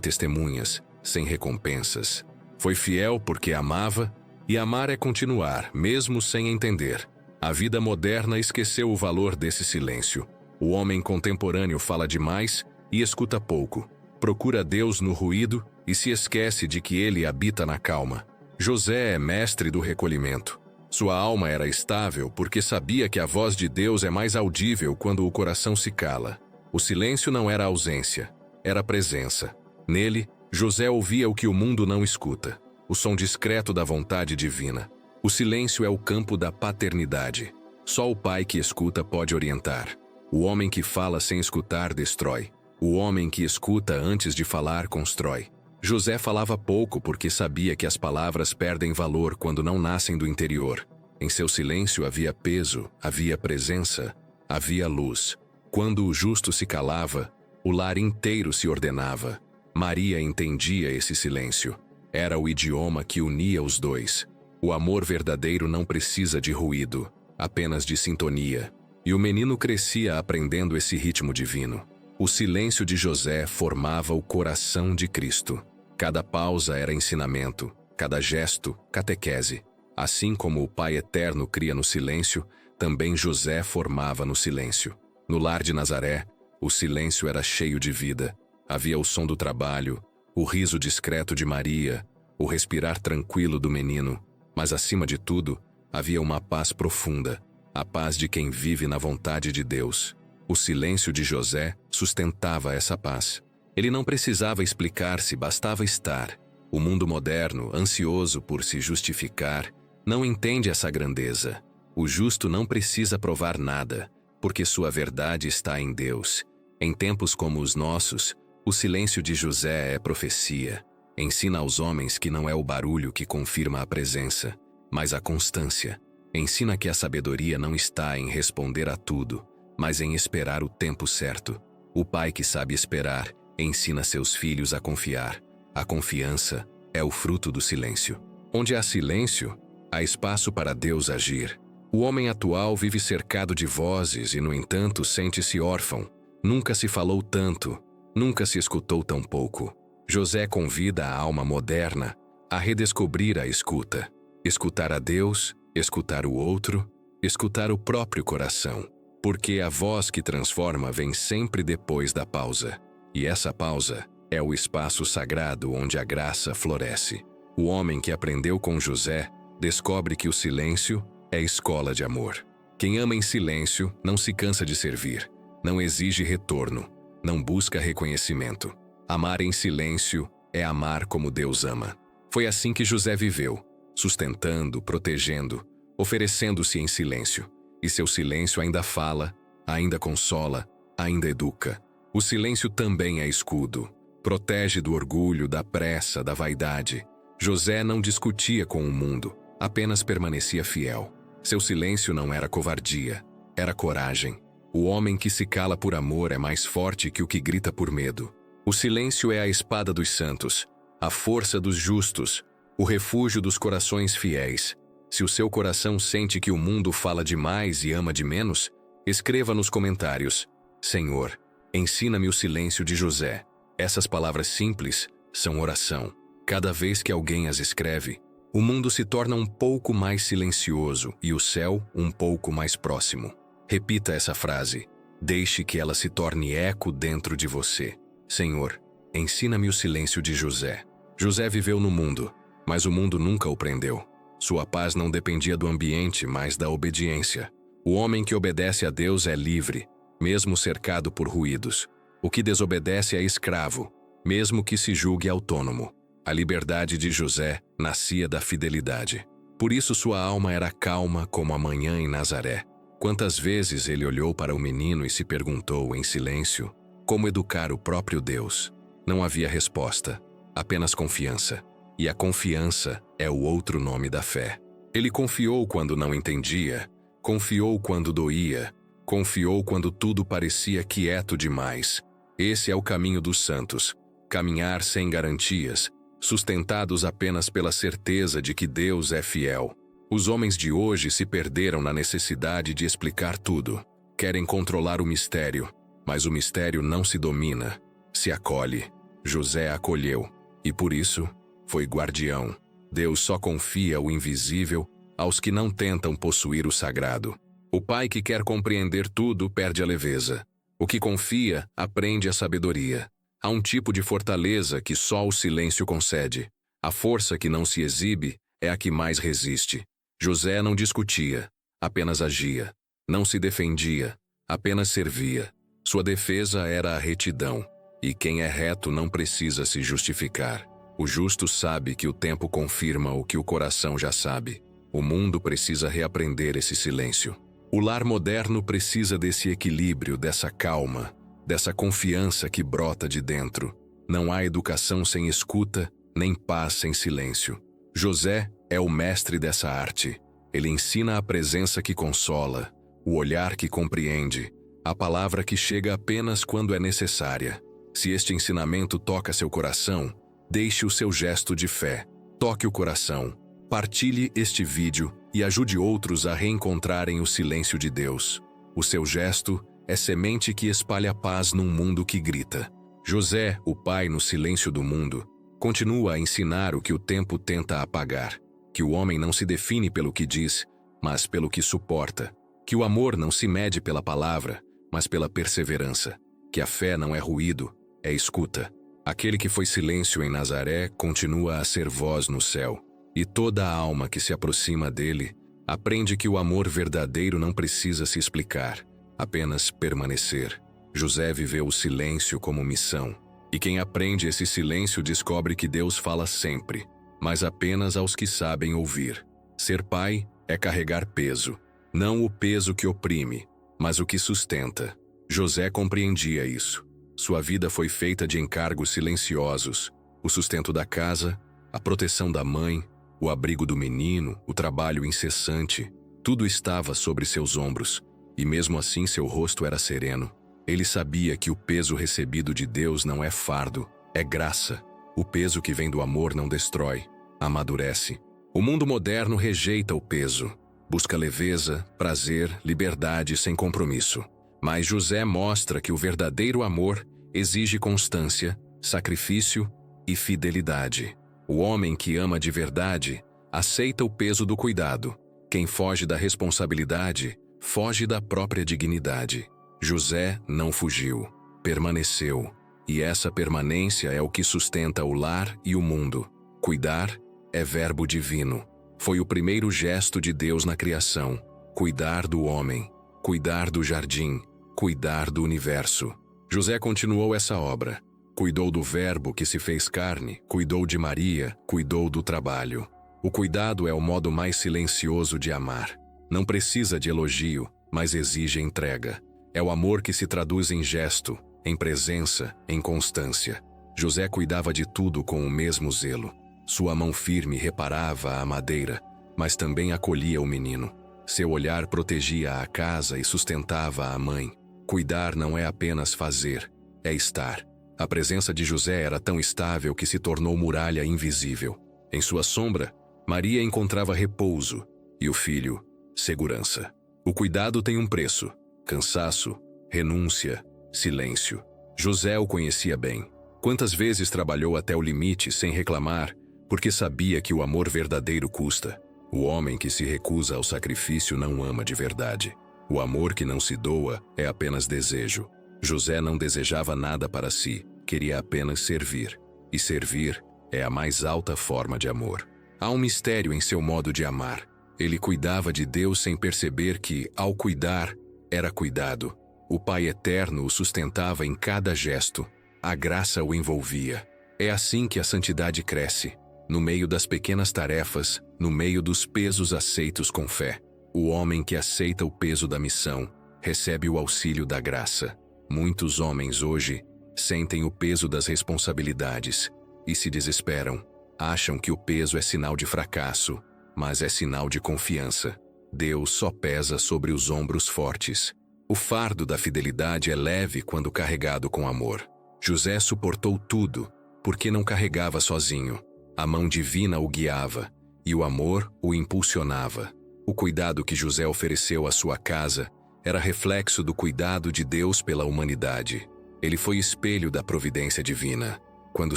testemunhas, sem recompensas. Foi fiel porque amava, e amar é continuar, mesmo sem entender. A vida moderna esqueceu o valor desse silêncio. O homem contemporâneo fala demais e escuta pouco. Procura Deus no ruído e se esquece de que ele habita na calma. José é mestre do recolhimento. Sua alma era estável porque sabia que a voz de Deus é mais audível quando o coração se cala. O silêncio não era ausência, era presença. Nele, José ouvia o que o mundo não escuta, o som discreto da vontade divina. O silêncio é o campo da paternidade. Só o pai que escuta pode orientar. O homem que fala sem escutar destrói. O homem que escuta antes de falar constrói. José falava pouco porque sabia que as palavras perdem valor quando não nascem do interior. Em seu silêncio havia peso, havia presença, havia luz. Quando o justo se calava, o lar inteiro se ordenava. Maria entendia esse silêncio. Era o idioma que unia os dois. O amor verdadeiro não precisa de ruído, apenas de sintonia. E o menino crescia aprendendo esse ritmo divino. O silêncio de José formava o coração de Cristo. Cada pausa era ensinamento, cada gesto, catequese. Assim como o Pai Eterno cria no silêncio, também José formava no silêncio. No lar de Nazaré, o silêncio era cheio de vida. Havia o som do trabalho, o riso discreto de Maria, o respirar tranquilo do menino. Mas acima de tudo, havia uma paz profunda, a paz de quem vive na vontade de Deus. O silêncio de José sustentava essa paz. Ele não precisava explicar-se, bastava estar. O mundo moderno, ansioso por se justificar, não entende essa grandeza. O justo não precisa provar nada, porque sua verdade está em Deus. Em tempos como os nossos, o silêncio de José é profecia. Ensina aos homens que não é o barulho que confirma a presença, mas a constância. Ensina que a sabedoria não está em responder a tudo, mas em esperar o tempo certo. O pai que sabe esperar ensina seus filhos a confiar. A confiança é o fruto do silêncio. Onde há silêncio, há espaço para Deus agir. O homem atual vive cercado de vozes e, no entanto, sente-se órfão. Nunca se falou tanto, nunca se escutou tão pouco. José convida a alma moderna a redescobrir a escuta. Escutar a Deus, escutar o outro, escutar o próprio coração. Porque a voz que transforma vem sempre depois da pausa. E essa pausa é o espaço sagrado onde a graça floresce. O homem que aprendeu com José descobre que o silêncio é escola de amor. Quem ama em silêncio não se cansa de servir, não exige retorno, não busca reconhecimento. Amar em silêncio é amar como Deus ama. Foi assim que José viveu, sustentando, protegendo, oferecendo-se em silêncio. E seu silêncio ainda fala, ainda consola, ainda educa. O silêncio também é escudo. Protege do orgulho, da pressa, da vaidade. José não discutia com o mundo, apenas permanecia fiel. Seu silêncio não era covardia, era coragem. O homem que se cala por amor é mais forte que o que grita por medo. O silêncio é a espada dos santos, a força dos justos, o refúgio dos corações fiéis. Se o seu coração sente que o mundo fala demais e ama de menos, escreva nos comentários: Senhor, ensina-me o silêncio de José. Essas palavras simples são oração. Cada vez que alguém as escreve, o mundo se torna um pouco mais silencioso e o céu um pouco mais próximo. Repita essa frase. Deixe que ela se torne eco dentro de você. Senhor, ensina-me o silêncio de José. José viveu no mundo, mas o mundo nunca o prendeu. Sua paz não dependia do ambiente, mas da obediência. O homem que obedece a Deus é livre, mesmo cercado por ruídos. O que desobedece é escravo, mesmo que se julgue autônomo. A liberdade de José nascia da fidelidade. Por isso sua alma era calma como a manhã em Nazaré. Quantas vezes ele olhou para o menino e se perguntou em silêncio como educar o próprio Deus. Não havia resposta, apenas confiança. E a confiança é o outro nome da fé. Ele confiou quando não entendia, confiou quando doía, confiou quando tudo parecia quieto demais. Esse é o caminho dos santos, caminhar sem garantias, sustentados apenas pela certeza de que Deus é fiel. Os homens de hoje se perderam na necessidade de explicar tudo. querem controlar o mistério, mas o mistério não se domina, se acolhe. José acolheu, e por isso foi guardião. Deus só confia o invisível aos que não tentam possuir o sagrado. O pai que quer compreender tudo perde a leveza. O que confia aprende a sabedoria. Há um tipo de fortaleza que só o silêncio concede. A força que não se exibe é a que mais resiste. José não discutia, apenas agia. Não se defendia, apenas servia. Sua defesa era a retidão. E quem é reto não precisa se justificar. O justo sabe que o tempo confirma o que o coração já sabe. O mundo precisa reaprender esse silêncio. O lar moderno precisa desse equilíbrio, dessa calma, dessa confiança que brota de dentro. Não há educação sem escuta, nem paz sem silêncio. José é o mestre dessa arte. Ele ensina a presença que consola, o olhar que compreende, a palavra que chega apenas quando é necessária. Se este ensinamento toca seu coração, deixe o seu gesto de fé. Toque o coração. Partilhe este vídeo e ajude outros a reencontrarem o silêncio de Deus. O seu gesto é semente que espalha paz num mundo que grita. José, o pai no silêncio do mundo, continua a ensinar o que o tempo tenta apagar. Que o homem não se define pelo que diz, mas pelo que suporta. Que o amor não se mede pela palavra, mas pela perseverança. Que a fé não é ruído, é escuta. Aquele que foi silêncio em Nazaré continua a ser voz no céu. E toda a alma que se aproxima dele aprende que o amor verdadeiro não precisa se explicar, apenas permanecer. José viveu o silêncio como missão. E quem aprende esse silêncio descobre que Deus fala sempre, mas apenas aos que sabem ouvir. Ser pai é carregar peso. Não o peso que oprime, mas o que sustenta. José compreendia isso. Sua vida foi feita de encargos silenciosos. O sustento da casa, a proteção da mãe, o abrigo do menino, o trabalho incessante. Tudo estava sobre seus ombros, e mesmo assim seu rosto era sereno. Ele sabia que o peso recebido de Deus não é fardo, é graça. O peso que vem do amor não destrói, amadurece. O mundo moderno rejeita o peso. Busca leveza, prazer, liberdade sem compromisso. Mas José mostra que o verdadeiro amor exige constância, sacrifício e fidelidade. O homem que ama de verdade aceita o peso do cuidado. Quem foge da responsabilidade, foge da própria dignidade. José não fugiu, permaneceu. E essa permanência é o que sustenta o lar e o mundo. Cuidar é verbo divino. Foi o primeiro gesto de Deus na criação. Cuidar do homem, cuidar do jardim, cuidar do universo. José continuou essa obra. Cuidou do verbo que se fez carne, cuidou de Maria, cuidou do trabalho. O cuidado é o modo mais silencioso de amar. Não precisa de elogio, mas exige entrega. É o amor que se traduz em gesto, em presença, em constância. José cuidava de tudo com o mesmo zelo. Sua mão firme reparava a madeira, mas também acolhia o menino. Seu olhar protegia a casa e sustentava a mãe. Cuidar não é apenas fazer, é estar. A presença de José era tão estável que se tornou muralha invisível. Em sua sombra, Maria encontrava repouso e o filho, segurança. O cuidado tem um preço: cansaço, renúncia, silêncio. José o conhecia bem. Quantas vezes trabalhou até o limite sem reclamar, porque sabia que o amor verdadeiro custa. O homem que se recusa ao sacrifício não ama de verdade. O amor que não se doa é apenas desejo. José não desejava nada para si, queria apenas servir. E servir é a mais alta forma de amor. Há um mistério em seu modo de amar. Ele cuidava de Deus sem perceber que, ao cuidar, era cuidado. O Pai Eterno o sustentava em cada gesto. A graça o envolvia. É assim que a santidade cresce. No meio das pequenas tarefas, no meio dos pesos aceitos com fé. O homem que aceita o peso da missão, recebe o auxílio da graça. Muitos homens hoje sentem o peso das responsabilidades e se desesperam. Acham que o peso é sinal de fracasso, mas é sinal de confiança. Deus só pesa sobre os ombros fortes. O fardo da fidelidade é leve quando carregado com amor. José suportou tudo, porque não carregava sozinho. A mão divina o guiava, e o amor o impulsionava. O cuidado que José ofereceu à sua casa era reflexo do cuidado de Deus pela humanidade. Ele foi espelho da providência divina. Quando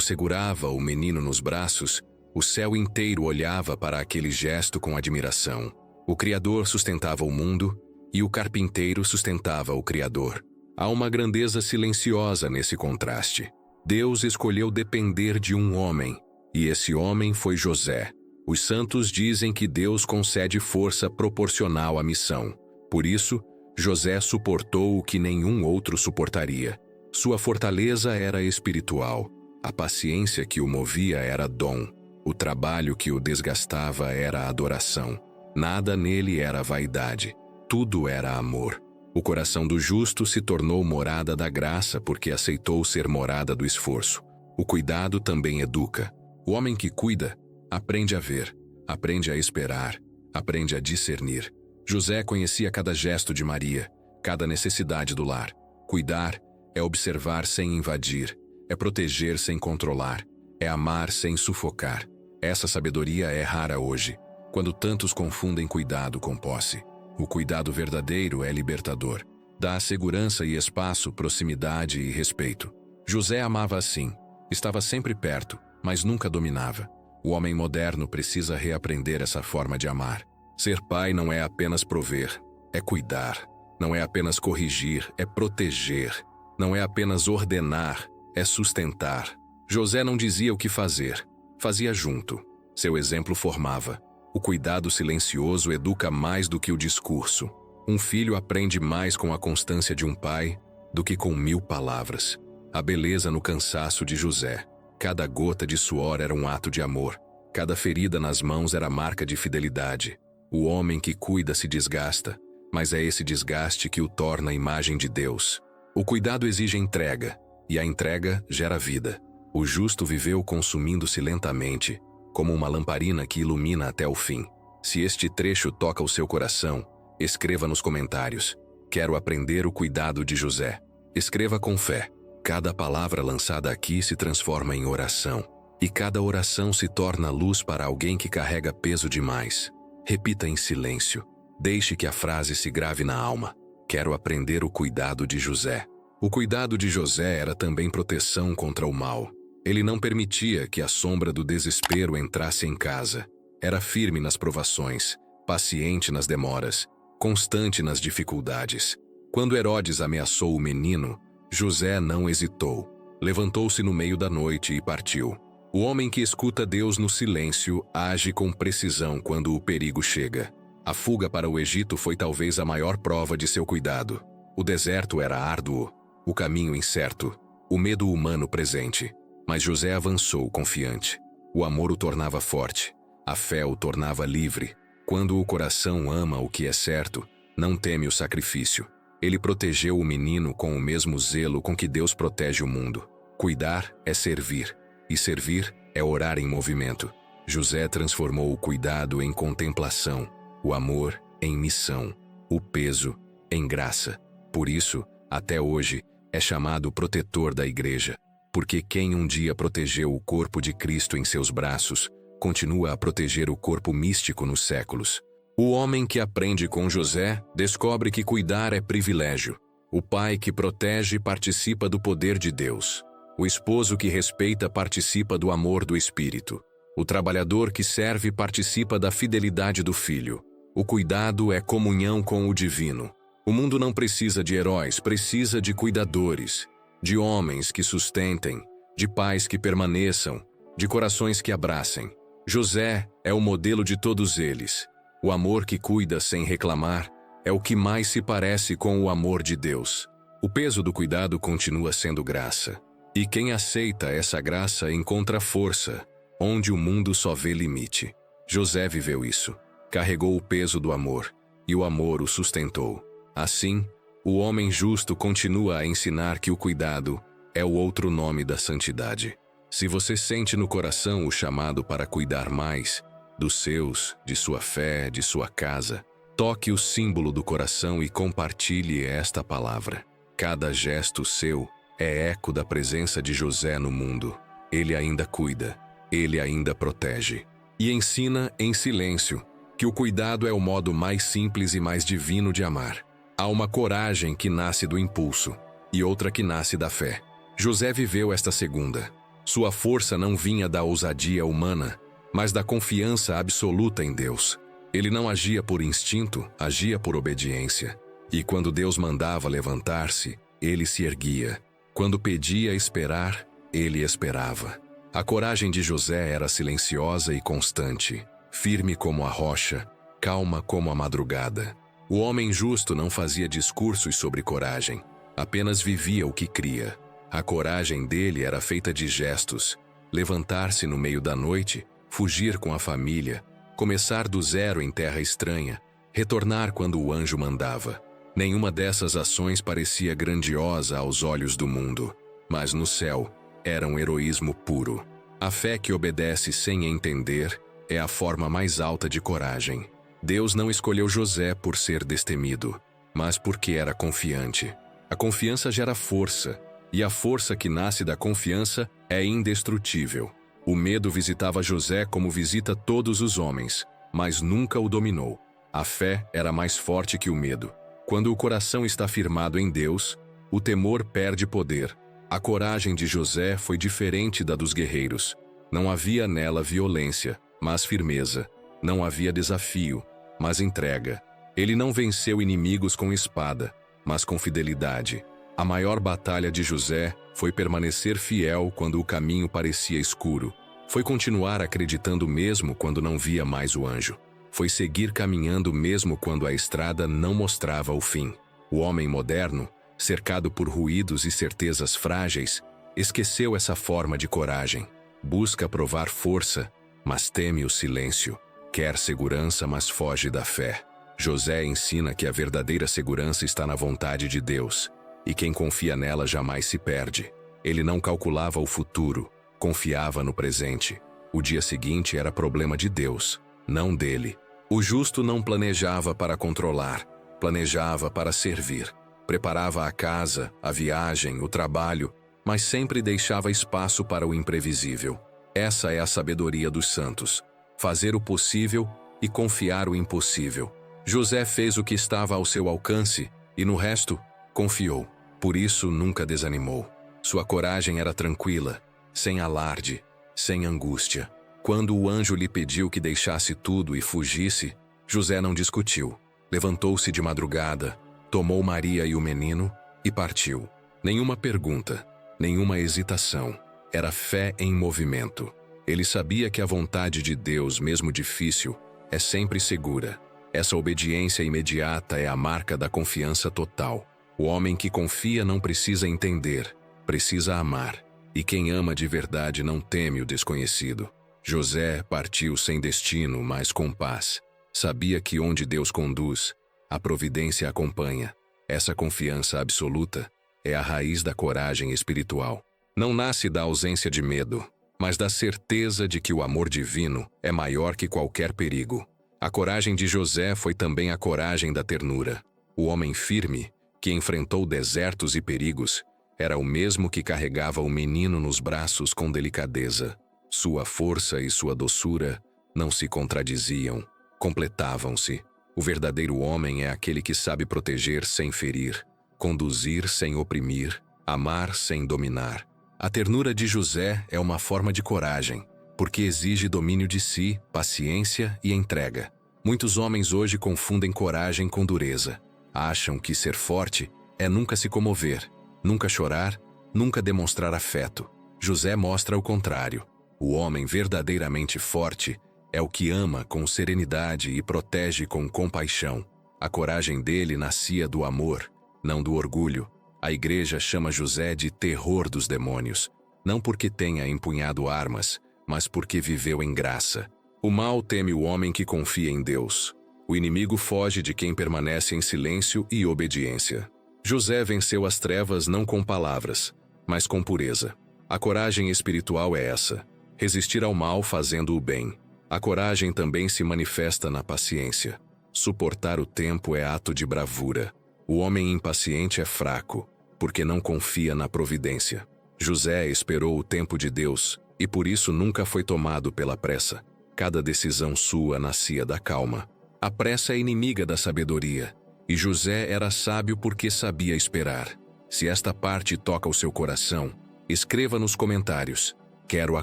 segurava o menino nos braços, o céu inteiro olhava para aquele gesto com admiração. O Criador sustentava o mundo e o carpinteiro sustentava o Criador. Há uma grandeza silenciosa nesse contraste. Deus escolheu depender de um homem, e esse homem foi José. Os santos dizem que Deus concede força proporcional à missão. Por isso, José suportou o que nenhum outro suportaria. Sua fortaleza era espiritual. A paciência que o movia era dom. O trabalho que o desgastava era adoração. Nada nele era vaidade. Tudo era amor. O coração do justo se tornou morada da graça porque aceitou ser morada do esforço. O cuidado também educa. O homem que cuida aprende a ver, aprende a esperar, aprende a discernir. José conhecia cada gesto de Maria, cada necessidade do lar. Cuidar é observar sem invadir, é proteger sem controlar, é amar sem sufocar. Essa sabedoria é rara hoje, quando tantos confundem cuidado com posse. O cuidado verdadeiro é libertador. Dá segurança e espaço, proximidade e respeito. José amava assim. Estava sempre perto, mas nunca dominava. O homem moderno precisa reaprender essa forma de amar. Ser pai não é apenas prover, é cuidar. Não é apenas corrigir, é proteger. Não é apenas ordenar, é sustentar. José não dizia o que fazer, fazia junto. Seu exemplo formava. O cuidado silencioso educa mais do que o discurso. Um filho aprende mais com a constância de um pai do que com 1000 palavras. A beleza no cansaço de José. Cada gota de suor era um ato de amor. Cada ferida nas mãos era marca de fidelidade. O homem que cuida se desgasta, mas é esse desgaste que o torna a imagem de Deus. O cuidado exige entrega, e a entrega gera vida. O justo viveu consumindo-se lentamente, como uma lamparina que ilumina até o fim. Se este trecho toca o seu coração, escreva nos comentários. Quero aprender o cuidado de José. Escreva com fé. Cada palavra lançada aqui se transforma em oração. E cada oração se torna luz para alguém que carrega peso demais. Repita em silêncio. Deixe que a frase se grave na alma. Quero aprender o cuidado de José. O cuidado de José era também proteção contra o mal. Ele não permitia que a sombra do desespero entrasse em casa. Era firme nas provações, paciente nas demoras, constante nas dificuldades. Quando Herodes ameaçou o menino, José não hesitou. Levantou-se no meio da noite e partiu. O homem que escuta Deus no silêncio age com precisão quando o perigo chega. A fuga para o Egito foi talvez a maior prova de seu cuidado. O deserto era árduo, o caminho incerto, o medo humano presente. Mas José avançou confiante. O amor o tornava forte, a fé o tornava livre. Quando o coração ama o que é certo, não teme o sacrifício. Ele protegeu o menino com o mesmo zelo com que Deus protege o mundo. Cuidar é servir, e servir é orar em movimento. José transformou o cuidado em contemplação, o amor em missão, o peso em graça. Por isso, até hoje, é chamado protetor da igreja. Porque quem um dia protegeu o corpo de Cristo em seus braços, continua a proteger o corpo místico nos séculos. O homem que aprende com José descobre que cuidar é privilégio. O pai que protege participa do poder de Deus. O esposo que respeita participa do amor do Espírito. O trabalhador que serve participa da fidelidade do Filho. O cuidado é comunhão com o divino. O mundo não precisa de heróis, precisa de cuidadores. De homens que sustentem, de pais que permaneçam, de corações que abracem. José é o modelo de todos eles. O amor que cuida sem reclamar é o que mais se parece com o amor de Deus. O peso do cuidado continua sendo graça. E quem aceita essa graça encontra força, onde o mundo só vê limite. José viveu isso. Carregou o peso do amor, e o amor o sustentou. Assim, o homem justo continua a ensinar que o cuidado é o outro nome da santidade. Se você sente no coração o chamado para cuidar mais dos seus, de sua fé, de sua casa, toque o símbolo do coração e compartilhe esta palavra. Cada gesto seu é eco da presença de José no mundo. Ele ainda cuida, ele ainda protege. E ensina em silêncio que o cuidado é o modo mais simples e mais divino de amar. Há uma coragem que nasce do impulso e outra que nasce da fé. José viveu esta segunda. Sua força não vinha da ousadia humana, mas da confiança absoluta em Deus. Ele não agia por instinto, agia por obediência. E quando Deus mandava levantar-se, ele se erguia. Quando pedia esperar, ele esperava. A coragem de José era silenciosa e constante, firme como a rocha, calma como a madrugada. O homem justo não fazia discursos sobre coragem, apenas vivia o que cria. A coragem dele era feita de gestos: levantar-se no meio da noite, fugir com a família, começar do zero em terra estranha, retornar quando o anjo mandava. Nenhuma dessas ações parecia grandiosa aos olhos do mundo, mas no céu era um heroísmo puro. A fé que obedece sem entender é a forma mais alta de coragem. Deus não escolheu José por ser destemido, mas porque era confiante. A confiança gera força, e a força que nasce da confiança é indestrutível. O medo visitava José como visita todos os homens, mas nunca o dominou. A fé era mais forte que o medo. Quando o coração está firmado em Deus, o temor perde poder. A coragem de José foi diferente da dos guerreiros. Não havia nela violência, mas firmeza. Não havia desafio, mas entrega. Ele não venceu inimigos com espada, mas com fidelidade. A maior batalha de José foi permanecer fiel quando o caminho parecia escuro. Foi continuar acreditando mesmo quando não via mais o anjo. Foi seguir caminhando mesmo quando a estrada não mostrava o fim. O homem moderno, cercado por ruídos e certezas frágeis, esqueceu essa forma de coragem. Busca provar força, mas teme o silêncio. Quer segurança, mas foge da fé. José ensina que a verdadeira segurança está na vontade de Deus, e quem confia nela jamais se perde. Ele não calculava o futuro, confiava no presente. O dia seguinte era problema de Deus, não dele. O justo não planejava para controlar, planejava para servir. Preparava a casa, a viagem, o trabalho, mas sempre deixava espaço para o imprevisível. Essa é a sabedoria dos santos: fazer o possível e confiar o impossível. José fez o que estava ao seu alcance e no resto confiou. Por isso nunca desanimou. Sua coragem era tranquila, sem alarde, sem angústia. Quando o anjo lhe pediu que deixasse tudo e fugisse, José não discutiu. Levantou-se de madrugada, tomou Maria e o menino e partiu. Nenhuma pergunta, nenhuma hesitação. Era fé em movimento. Ele sabia que a vontade de Deus, mesmo difícil, é sempre segura. Essa obediência imediata é a marca da confiança total. O homem que confia não precisa entender, precisa amar. E quem ama de verdade não teme o desconhecido. José partiu sem destino, mas com paz. Sabia que onde Deus conduz, a providência acompanha. Essa confiança absoluta é a raiz da coragem espiritual. Não nasce da ausência de medo, mas da certeza de que o amor divino é maior que qualquer perigo. A coragem de José foi também a coragem da ternura. O homem firme, que enfrentou desertos e perigos, era o mesmo que carregava o menino nos braços com delicadeza. Sua força e sua doçura não se contradiziam, completavam-se. O verdadeiro homem é aquele que sabe proteger sem ferir, conduzir sem oprimir, amar sem dominar. A ternura de José é uma forma de coragem, porque exige domínio de si, paciência e entrega. Muitos homens hoje confundem coragem com dureza. Acham que ser forte é nunca se comover, nunca chorar, nunca demonstrar afeto. José mostra o contrário. O homem verdadeiramente forte é o que ama com serenidade e protege com compaixão. A coragem dele nascia do amor, não do orgulho. A igreja chama José de terror dos demônios, não porque tenha empunhado armas, mas porque viveu em graça. O mal teme o homem que confia em Deus. O inimigo foge de quem permanece em silêncio e obediência. José venceu as trevas não com palavras, mas com pureza. A coragem espiritual é essa: resistir ao mal fazendo o bem. A coragem também se manifesta na paciência. Suportar o tempo é ato de bravura. O homem impaciente é fraco, porque não confia na providência. José esperou o tempo de Deus, e por isso nunca foi tomado pela pressa. Cada decisão sua nascia da calma. A pressa é inimiga da sabedoria, E José era sábio porque sabia esperar. Se esta parte toca o seu coração, escreva nos comentários: quero a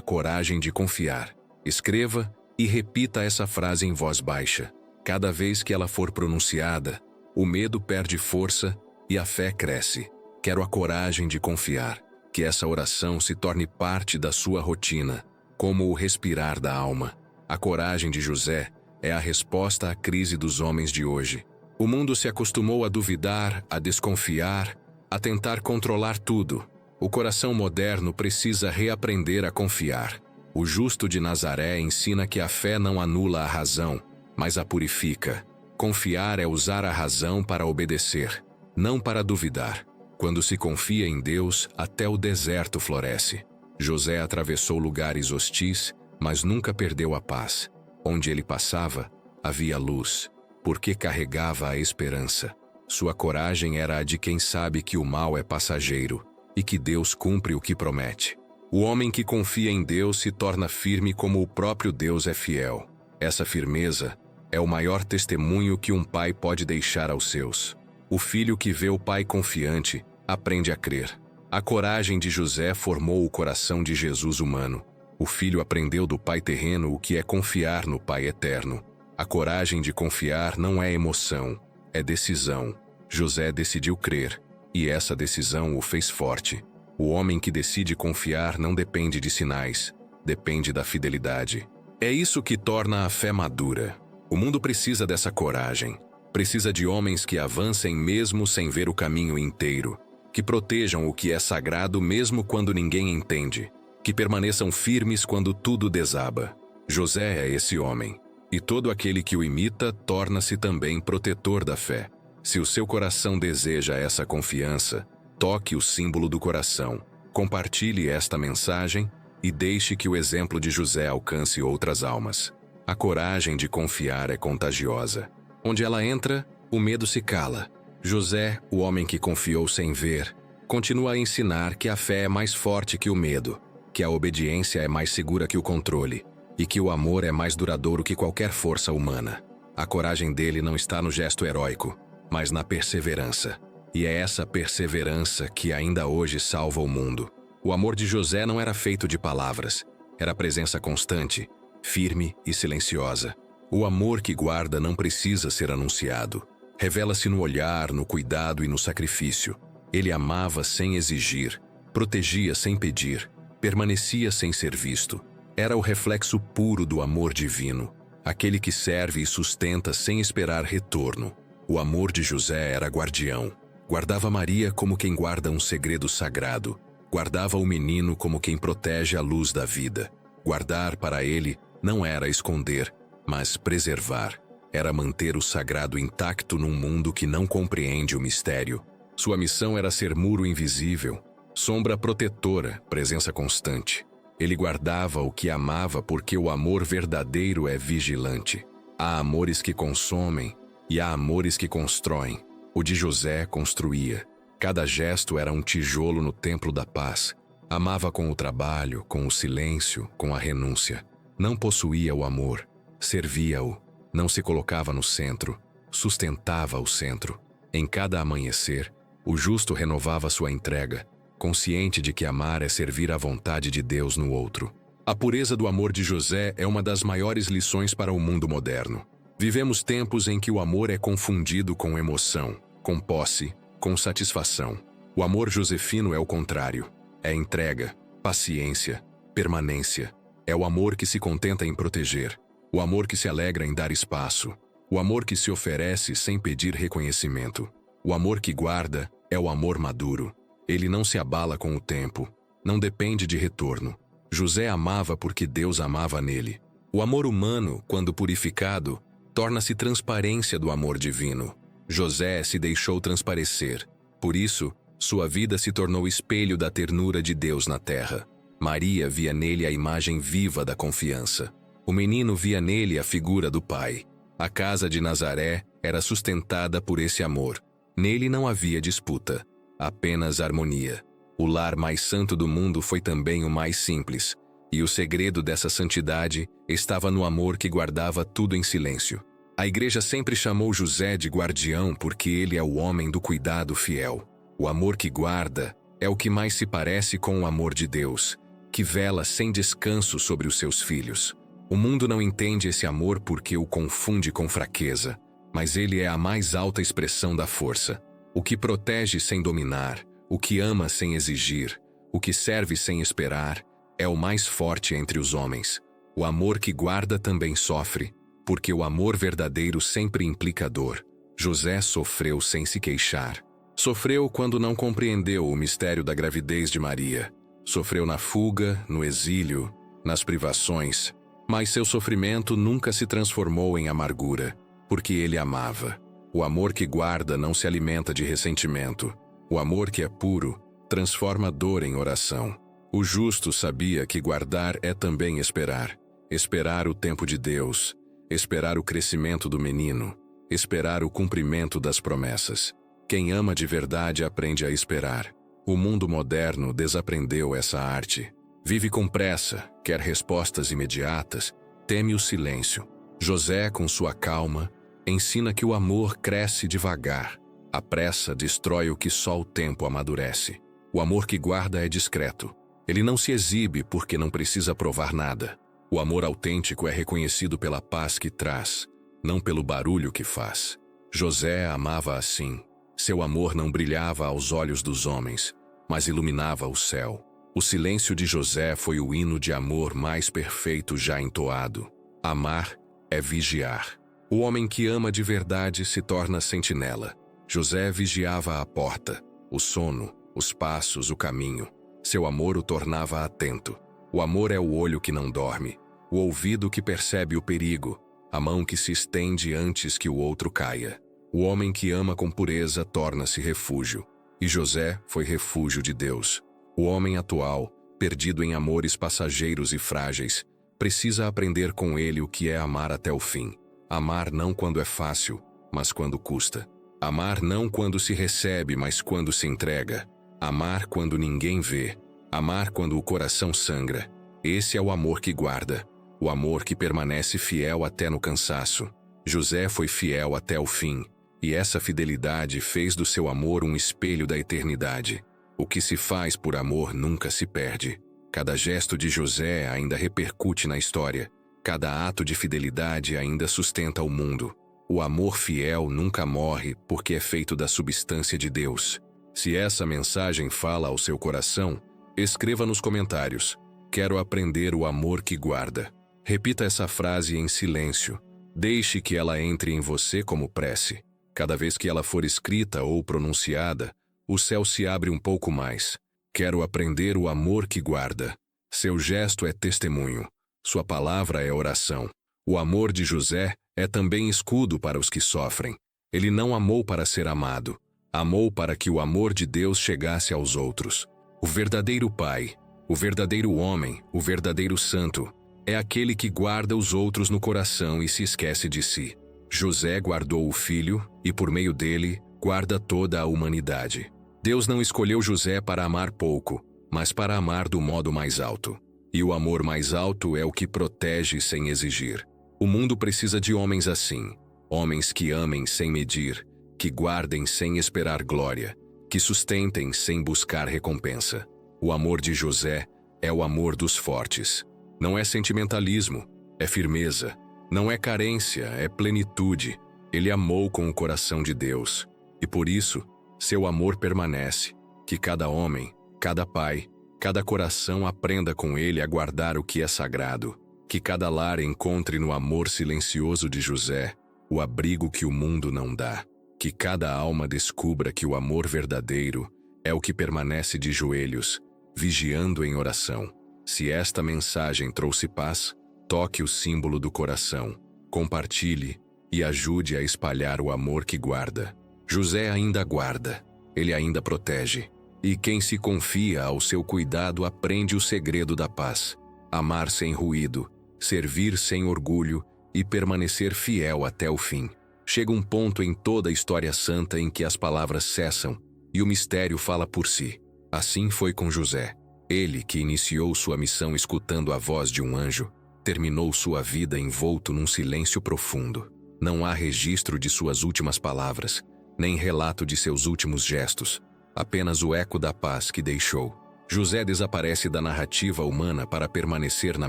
coragem de confiar. Escreva e repita essa frase em voz baixa. Cada vez que ela for pronunciada, o medo perde força e a fé cresce. Quero a coragem de confiar. Que essa oração se torne parte da sua rotina, como o respirar da alma. A coragem de José é a resposta à crise dos homens de hoje. O mundo se acostumou a duvidar, a desconfiar, a tentar controlar tudo. O coração moderno precisa reaprender a confiar. O justo de Nazaré ensina que a fé não anula a razão, mas a purifica. Confiar é usar a razão para obedecer, não para duvidar. Quando se confia em Deus, até o deserto floresce. José atravessou lugares hostis, mas nunca perdeu a paz. Onde ele passava, havia luz, porque carregava a esperança. Sua coragem era a de quem sabe que o mal é passageiro e que Deus cumpre o que promete. O homem que confia em Deus se torna firme como o próprio Deus é fiel. Essa firmeza é o maior testemunho que um pai pode deixar aos seus. O filho que vê o pai confiante aprende a crer. A coragem de José formou o coração de Jesus humano. O filho aprendeu do pai terreno o que é confiar no pai eterno. A coragem de confiar não é emoção, é decisão. José decidiu crer, e essa decisão o fez forte. O homem que decide confiar não depende de sinais, depende da fidelidade. É isso que torna a fé madura. O mundo precisa dessa coragem. Precisa de homens que avancem mesmo sem ver o caminho inteiro, que protejam o que é sagrado mesmo quando ninguém entende, que permaneçam firmes quando tudo desaba. José é esse homem. E todo aquele que o imita torna-se também protetor da fé. Se o seu coração deseja essa confiança, toque o símbolo do coração, compartilhe esta mensagem e deixe que o exemplo de José alcance outras almas. A coragem de confiar é contagiosa. Onde ela entra, o medo se cala. José, o homem que confiou sem ver, continua a ensinar que a fé é mais forte que o medo, que a obediência é mais segura que o controle, e que o amor é mais duradouro que qualquer força humana. A coragem dele não está no gesto heróico, mas na perseverança. E é essa perseverança que ainda hoje salva o mundo. O amor de José não era feito de palavras, era presença constante, firme e silenciosa. O amor que guarda não precisa ser anunciado. Revela-se no olhar, no cuidado e no sacrifício. Ele amava sem exigir, protegia sem pedir, permanecia sem ser visto. Era o reflexo puro do amor divino, aquele que serve e sustenta sem esperar retorno. O amor de José era guardião. Guardava Maria como quem guarda um segredo sagrado. Guardava o menino como quem protege a luz da vida. Guardar para ele não era esconder, mas preservar. Era manter o sagrado intacto num mundo que não compreende o mistério. Sua missão era ser muro invisível, sombra protetora, presença constante. Ele guardava o que amava porque o amor verdadeiro é vigilante. Há amores que consomem e há amores que constroem. O de José construía. Cada gesto era um tijolo no templo da paz. Amava com o trabalho, com o silêncio, com a renúncia. Não possuía o amor, servia-o. Não se colocava no centro, sustentava o centro. Em cada amanhecer, o justo renovava sua entrega, consciente de que amar é servir à vontade de Deus no outro. A pureza do amor de José é uma das maiores lições para o mundo moderno. Vivemos tempos em que o amor é confundido com emoção, com posse, com satisfação. O amor josefino é o contrário. É entrega, paciência, permanência. É o amor que se contenta em proteger. O amor que se alegra em dar espaço. O amor que se oferece sem pedir reconhecimento. O amor que guarda é o amor maduro. Ele não se abala com o tempo. Não depende de retorno. José amava porque Deus amava nele. O amor humano, quando purificado, torna-se transparência do amor divino. José se deixou transparecer. Por isso, sua vida se tornou espelho da ternura de Deus na terra. Maria via nele a imagem viva da confiança. O menino via nele a figura do Pai. A casa de Nazaré era sustentada por esse amor. Nele não havia disputa, apenas harmonia. O lar mais santo do mundo foi também o mais simples, e o segredo dessa santidade estava no amor que guardava tudo em silêncio. A igreja sempre chamou José de guardião porque ele é o homem do cuidado fiel. O amor que guarda é o que mais se parece com o amor de Deus, que vela sem descanso sobre os seus filhos. O mundo não entende esse amor porque o confunde com fraqueza, mas ele é a mais alta expressão da força. O que protege sem dominar, o que ama sem exigir, o que serve sem esperar, é o mais forte entre os homens. O amor que guarda também sofre, porque o amor verdadeiro sempre implica dor. José sofreu sem se queixar. Sofreu quando não compreendeu o mistério da gravidez de Maria. Sofreu na fuga, no exílio, nas privações, mas seu sofrimento nunca se transformou em amargura, porque ele amava. O amor que guarda não se alimenta de ressentimento. O amor que é puro transforma dor em oração. O justo sabia que guardar é também esperar. Esperar o tempo de Deus, esperar o crescimento do menino, esperar o cumprimento das promessas. Quem ama de verdade aprende a esperar. O mundo moderno desaprendeu essa arte. Vive com pressa, quer respostas imediatas, teme o silêncio. José, com sua calma, ensina que o amor cresce devagar. A pressa destrói o que só o tempo amadurece. O amor que guarda é discreto. Ele não se exibe porque não precisa provar nada. O amor autêntico é reconhecido pela paz que traz, não pelo barulho que faz. José amava assim. Seu amor não brilhava aos olhos dos homens, mas iluminava o céu. O silêncio de José foi o hino de amor mais perfeito já entoado. Amar é vigiar. O homem que ama de verdade se torna sentinela. José vigiava a porta, o sono, os passos, o caminho. Seu amor o tornava atento. O amor é o olho que não dorme, o ouvido que percebe o perigo, a mão que se estende antes que o outro caia. O homem que ama com pureza torna-se refúgio. E José foi refúgio de Deus. O homem atual, perdido em amores passageiros e frágeis, precisa aprender com ele o que é amar até o fim. Amar não quando é fácil, mas quando custa. Amar não quando se recebe, mas quando se entrega. Amar quando ninguém vê. Amar quando o coração sangra. Esse é o amor que guarda. O amor que permanece fiel até no cansaço. José foi fiel até o fim. E essa fidelidade fez do seu amor um espelho da eternidade. O que se faz por amor nunca se perde. Cada gesto de José ainda repercute na história. Cada ato de fidelidade ainda sustenta o mundo. O amor fiel nunca morre porque é feito da substância de Deus. Se essa mensagem fala ao seu coração, escreva nos comentários: quero aprender o amor que guarda. Repita essa frase em silêncio. Deixe que ela entre em você como prece. Cada vez que ela for escrita ou pronunciada, o céu se abre um pouco mais. Quero aprender o amor que guarda. Seu gesto é testemunho. Sua palavra é oração. O amor de José é também escudo para os que sofrem. Ele não amou para ser amado. Amou para que o amor de Deus chegasse aos outros. O verdadeiro pai, o verdadeiro homem, o verdadeiro santo, é aquele que guarda os outros no coração e se esquece de si. José guardou o filho e, por meio dele, guarda toda a humanidade. Deus não escolheu José para amar pouco, mas para amar do modo mais alto. E o amor mais alto é o que protege sem exigir. O mundo precisa de homens assim, homens que amem sem medir, que guardem sem esperar glória, que sustentem sem buscar recompensa. O amor de José é o amor dos fortes. Não é sentimentalismo, é firmeza. Não é carência, é plenitude. Ele amou com o coração de Deus. E por isso, seu amor permanece. Que cada homem, cada pai, cada coração aprenda com ele a guardar o que é sagrado. Que cada lar encontre no amor silencioso de José o abrigo que o mundo não dá. Que cada alma descubra que o amor verdadeiro é o que permanece de joelhos, vigiando em oração. Se esta mensagem trouxe paz, toque o símbolo do coração, compartilhe e ajude a espalhar o amor que guarda. José ainda guarda, ele ainda protege. E quem se confia ao seu cuidado aprende o segredo da paz. Amar sem ruído, servir sem orgulho e permanecer fiel até o fim. Chega um ponto em toda a história santa em que as palavras cessam e o mistério fala por si. Assim foi com José. Ele, que iniciou sua missão escutando a voz de um anjo, terminou sua vida envolto num silêncio profundo. Não há registro de suas últimas palavras, nem relato de seus últimos gestos, apenas o eco da paz que deixou. José desaparece da narrativa humana para permanecer na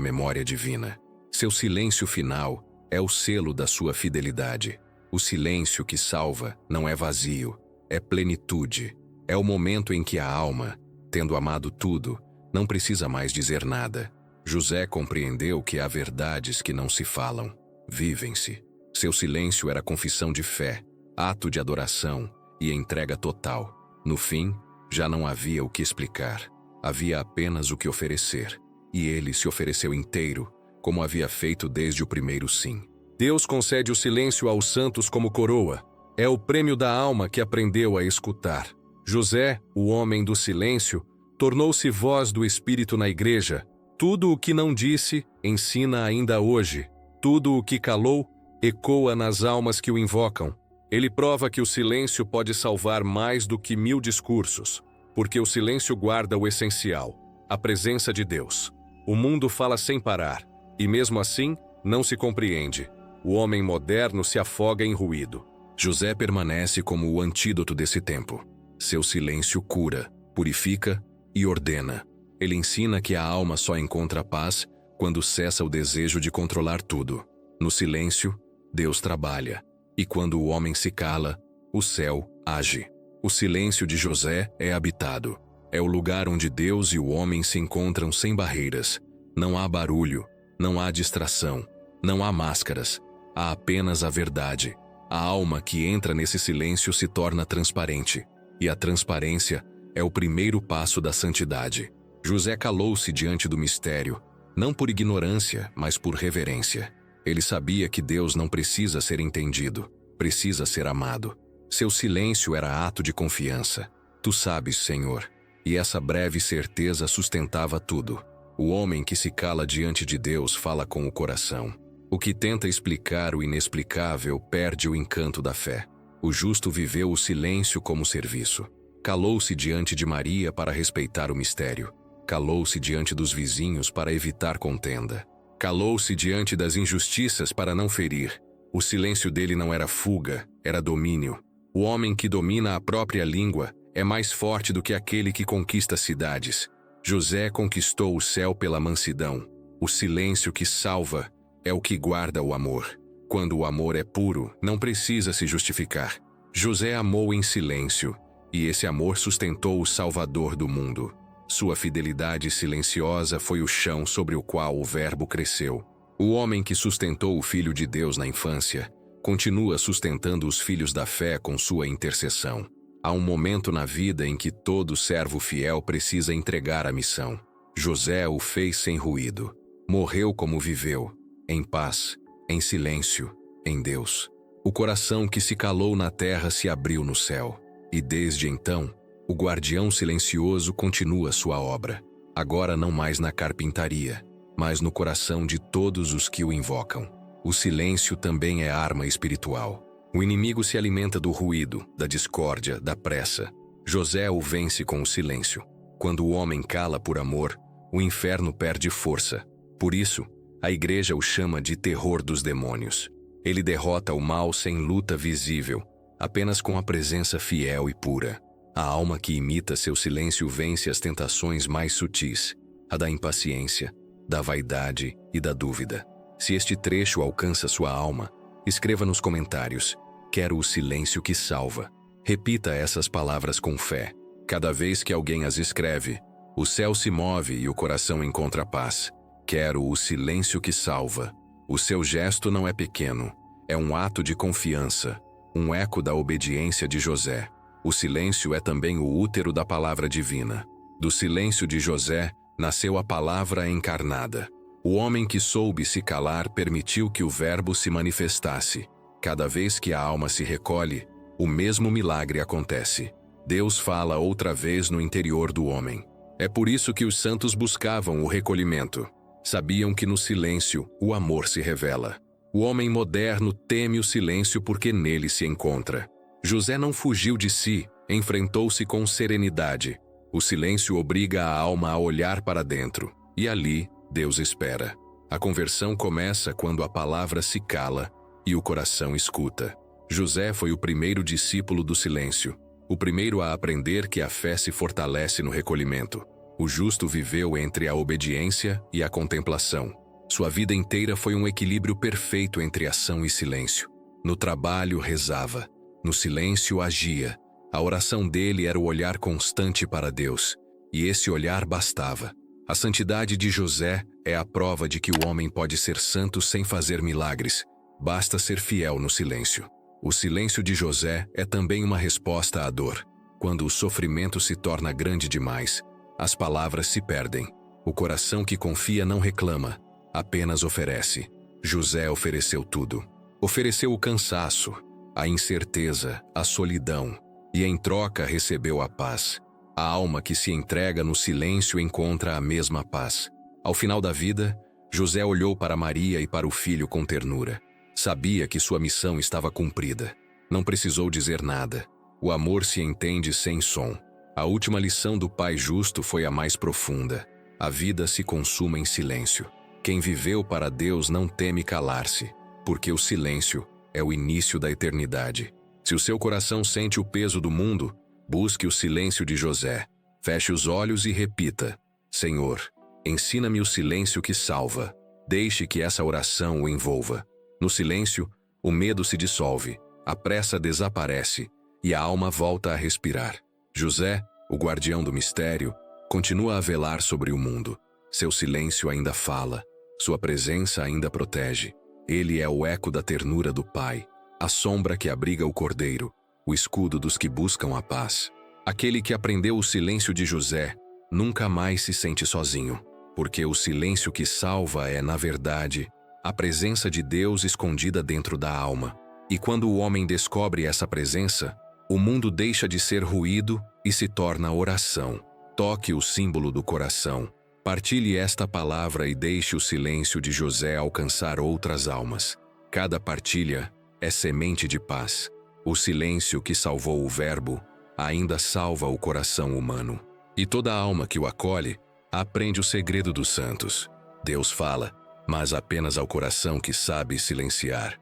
memória divina. Seu silêncio final é o selo da sua fidelidade. O silêncio que salva não é vazio, é plenitude. É o momento em que a alma, tendo amado tudo, não precisa mais dizer nada. José compreendeu que há verdades que não se falam, vivem-se. Seu silêncio era confissão de fé, ato de adoração e entrega total. No fim, já não havia o que explicar. Havia apenas o que oferecer. E ele se ofereceu inteiro, como havia feito desde o primeiro sim. Deus concede o silêncio aos santos como coroa. É o prêmio da alma que aprendeu a escutar. José, o homem do silêncio, tornou-se voz do Espírito na igreja. Tudo o que não disse, ensina ainda hoje. Tudo o que calou, ecoa nas almas que o invocam. Ele prova que o silêncio pode salvar mais do que 1000 discursos, porque o silêncio guarda o essencial, a presença de Deus. O mundo fala sem parar, e mesmo assim, não se compreende. O homem moderno se afoga em ruído. José permanece como o antídoto desse tempo. Seu silêncio cura, purifica e ordena. Ele ensina que a alma só encontra paz quando cessa o desejo de controlar tudo. No silêncio, Deus trabalha. E quando o homem se cala, o céu age. O silêncio de José é habitado. É o lugar onde Deus e o homem se encontram sem barreiras. Não há barulho, não há distração, não há máscaras. Há apenas a verdade. A alma que entra nesse silêncio se torna transparente. E a transparência é o primeiro passo da santidade. José calou-se diante do mistério, não por ignorância, mas por reverência. Ele sabia que Deus não precisa ser entendido, precisa ser amado. Seu silêncio era ato de confiança. Tu sabes, Senhor. E essa breve certeza sustentava tudo. O homem que se cala diante de Deus fala com o coração. O que tenta explicar o inexplicável perde o encanto da fé. O justo viveu o silêncio como serviço. Calou-se diante de Maria para respeitar o mistério. Calou-se diante dos vizinhos para evitar contenda. Calou-se diante das injustiças para não ferir. O silêncio dele não era fuga, era domínio. O homem que domina a própria língua é mais forte do que aquele que conquista cidades. José conquistou o céu pela mansidão. O silêncio que salva é o que guarda o amor. Quando o amor é puro, não precisa se justificar. José amou em silêncio, e esse amor sustentou o Salvador do mundo. Sua fidelidade silenciosa foi o chão sobre o qual o Verbo cresceu. O homem que sustentou o Filho de Deus na infância, continua sustentando os filhos da fé com sua intercessão. Há um momento na vida em que todo servo fiel precisa entregar a missão. José o fez sem ruído. Morreu como viveu, em paz, em silêncio, em Deus. O coração que se calou na terra se abriu no céu. E desde então, o guardião silencioso continua sua obra, agora não mais na carpintaria, mas no coração de todos os que o invocam. O silêncio também é arma espiritual. O inimigo se alimenta do ruído, da discórdia, da pressa. José o vence com o silêncio. Quando o homem cala por amor, o inferno perde força. Por isso, a igreja o chama de terror dos demônios. Ele derrota o mal sem luta visível, apenas com a presença fiel e pura. A alma que imita seu silêncio vence as tentações mais sutis, a da impaciência, da vaidade e da dúvida. Se este trecho alcança sua alma, escreva nos comentários: quero o silêncio que salva. Repita essas palavras com fé. Cada vez que alguém as escreve, o céu se move e o coração encontra paz. Quero o silêncio que salva. O seu gesto não é pequeno, é um ato de confiança, um eco da obediência de José. O silêncio é também o útero da palavra divina. Do silêncio de José nasceu a palavra encarnada. O homem que soube se calar permitiu que o Verbo se manifestasse. Cada vez que a alma se recolhe, o mesmo milagre acontece. Deus fala outra vez no interior do homem. É por isso que os santos buscavam o recolhimento. Sabiam que no silêncio o amor se revela. O homem moderno teme o silêncio porque nele se encontra. José não fugiu de si, enfrentou-se com serenidade. O silêncio obriga a alma a olhar para dentro, e ali Deus espera. A conversão começa quando a palavra se cala e o coração escuta. José foi o primeiro discípulo do silêncio, o primeiro a aprender que a fé se fortalece no recolhimento. O justo viveu entre a obediência e a contemplação. Sua vida inteira foi um equilíbrio perfeito entre ação e silêncio. No trabalho, rezava. No silêncio, agia. A oração dele era o olhar constante para Deus, e esse olhar bastava. A santidade de José é a prova de que o homem pode ser santo sem fazer milagres. Basta ser fiel no silêncio. O silêncio de José é também uma resposta à dor. Quando o sofrimento se torna grande demais, as palavras se perdem. O coração que confia não reclama, apenas oferece. José ofereceu tudo. Ofereceu o cansaço, a incerteza, a solidão, e em troca recebeu a paz. A alma que se entrega no silêncio encontra a mesma paz. Ao final da vida, José olhou para Maria e para o filho com ternura. Sabia que sua missão estava cumprida. Não precisou dizer nada. O amor se entende sem som. A última lição do pai justo foi a mais profunda. A vida se consuma em silêncio. Quem viveu para Deus não teme calar-se, porque o silêncio é o início da eternidade. Se o seu coração sente o peso do mundo, busque o silêncio de José. Feche os olhos e repita: Senhor, ensina-me o silêncio que salva. Deixe que essa oração o envolva. No silêncio, o medo se dissolve, a pressa desaparece e a alma volta a respirar. José, o guardião do mistério, continua a velar sobre o mundo. Seu silêncio ainda fala, sua presença ainda protege. Ele é o eco da ternura do Pai, a sombra que abriga o Cordeiro, o escudo dos que buscam a paz. Aquele que aprendeu o silêncio de José nunca mais se sente sozinho, porque o silêncio que salva é, na verdade, a presença de Deus escondida dentro da alma. E quando o homem descobre essa presença, o mundo deixa de ser ruído e se torna oração. Toque o símbolo do coração. Partilhe esta palavra e deixe o silêncio de José alcançar outras almas. Cada partilha é semente de paz. O silêncio que salvou o Verbo ainda salva o coração humano. E toda alma que o acolhe aprende o segredo dos santos. Deus fala, mas apenas ao coração que sabe silenciar.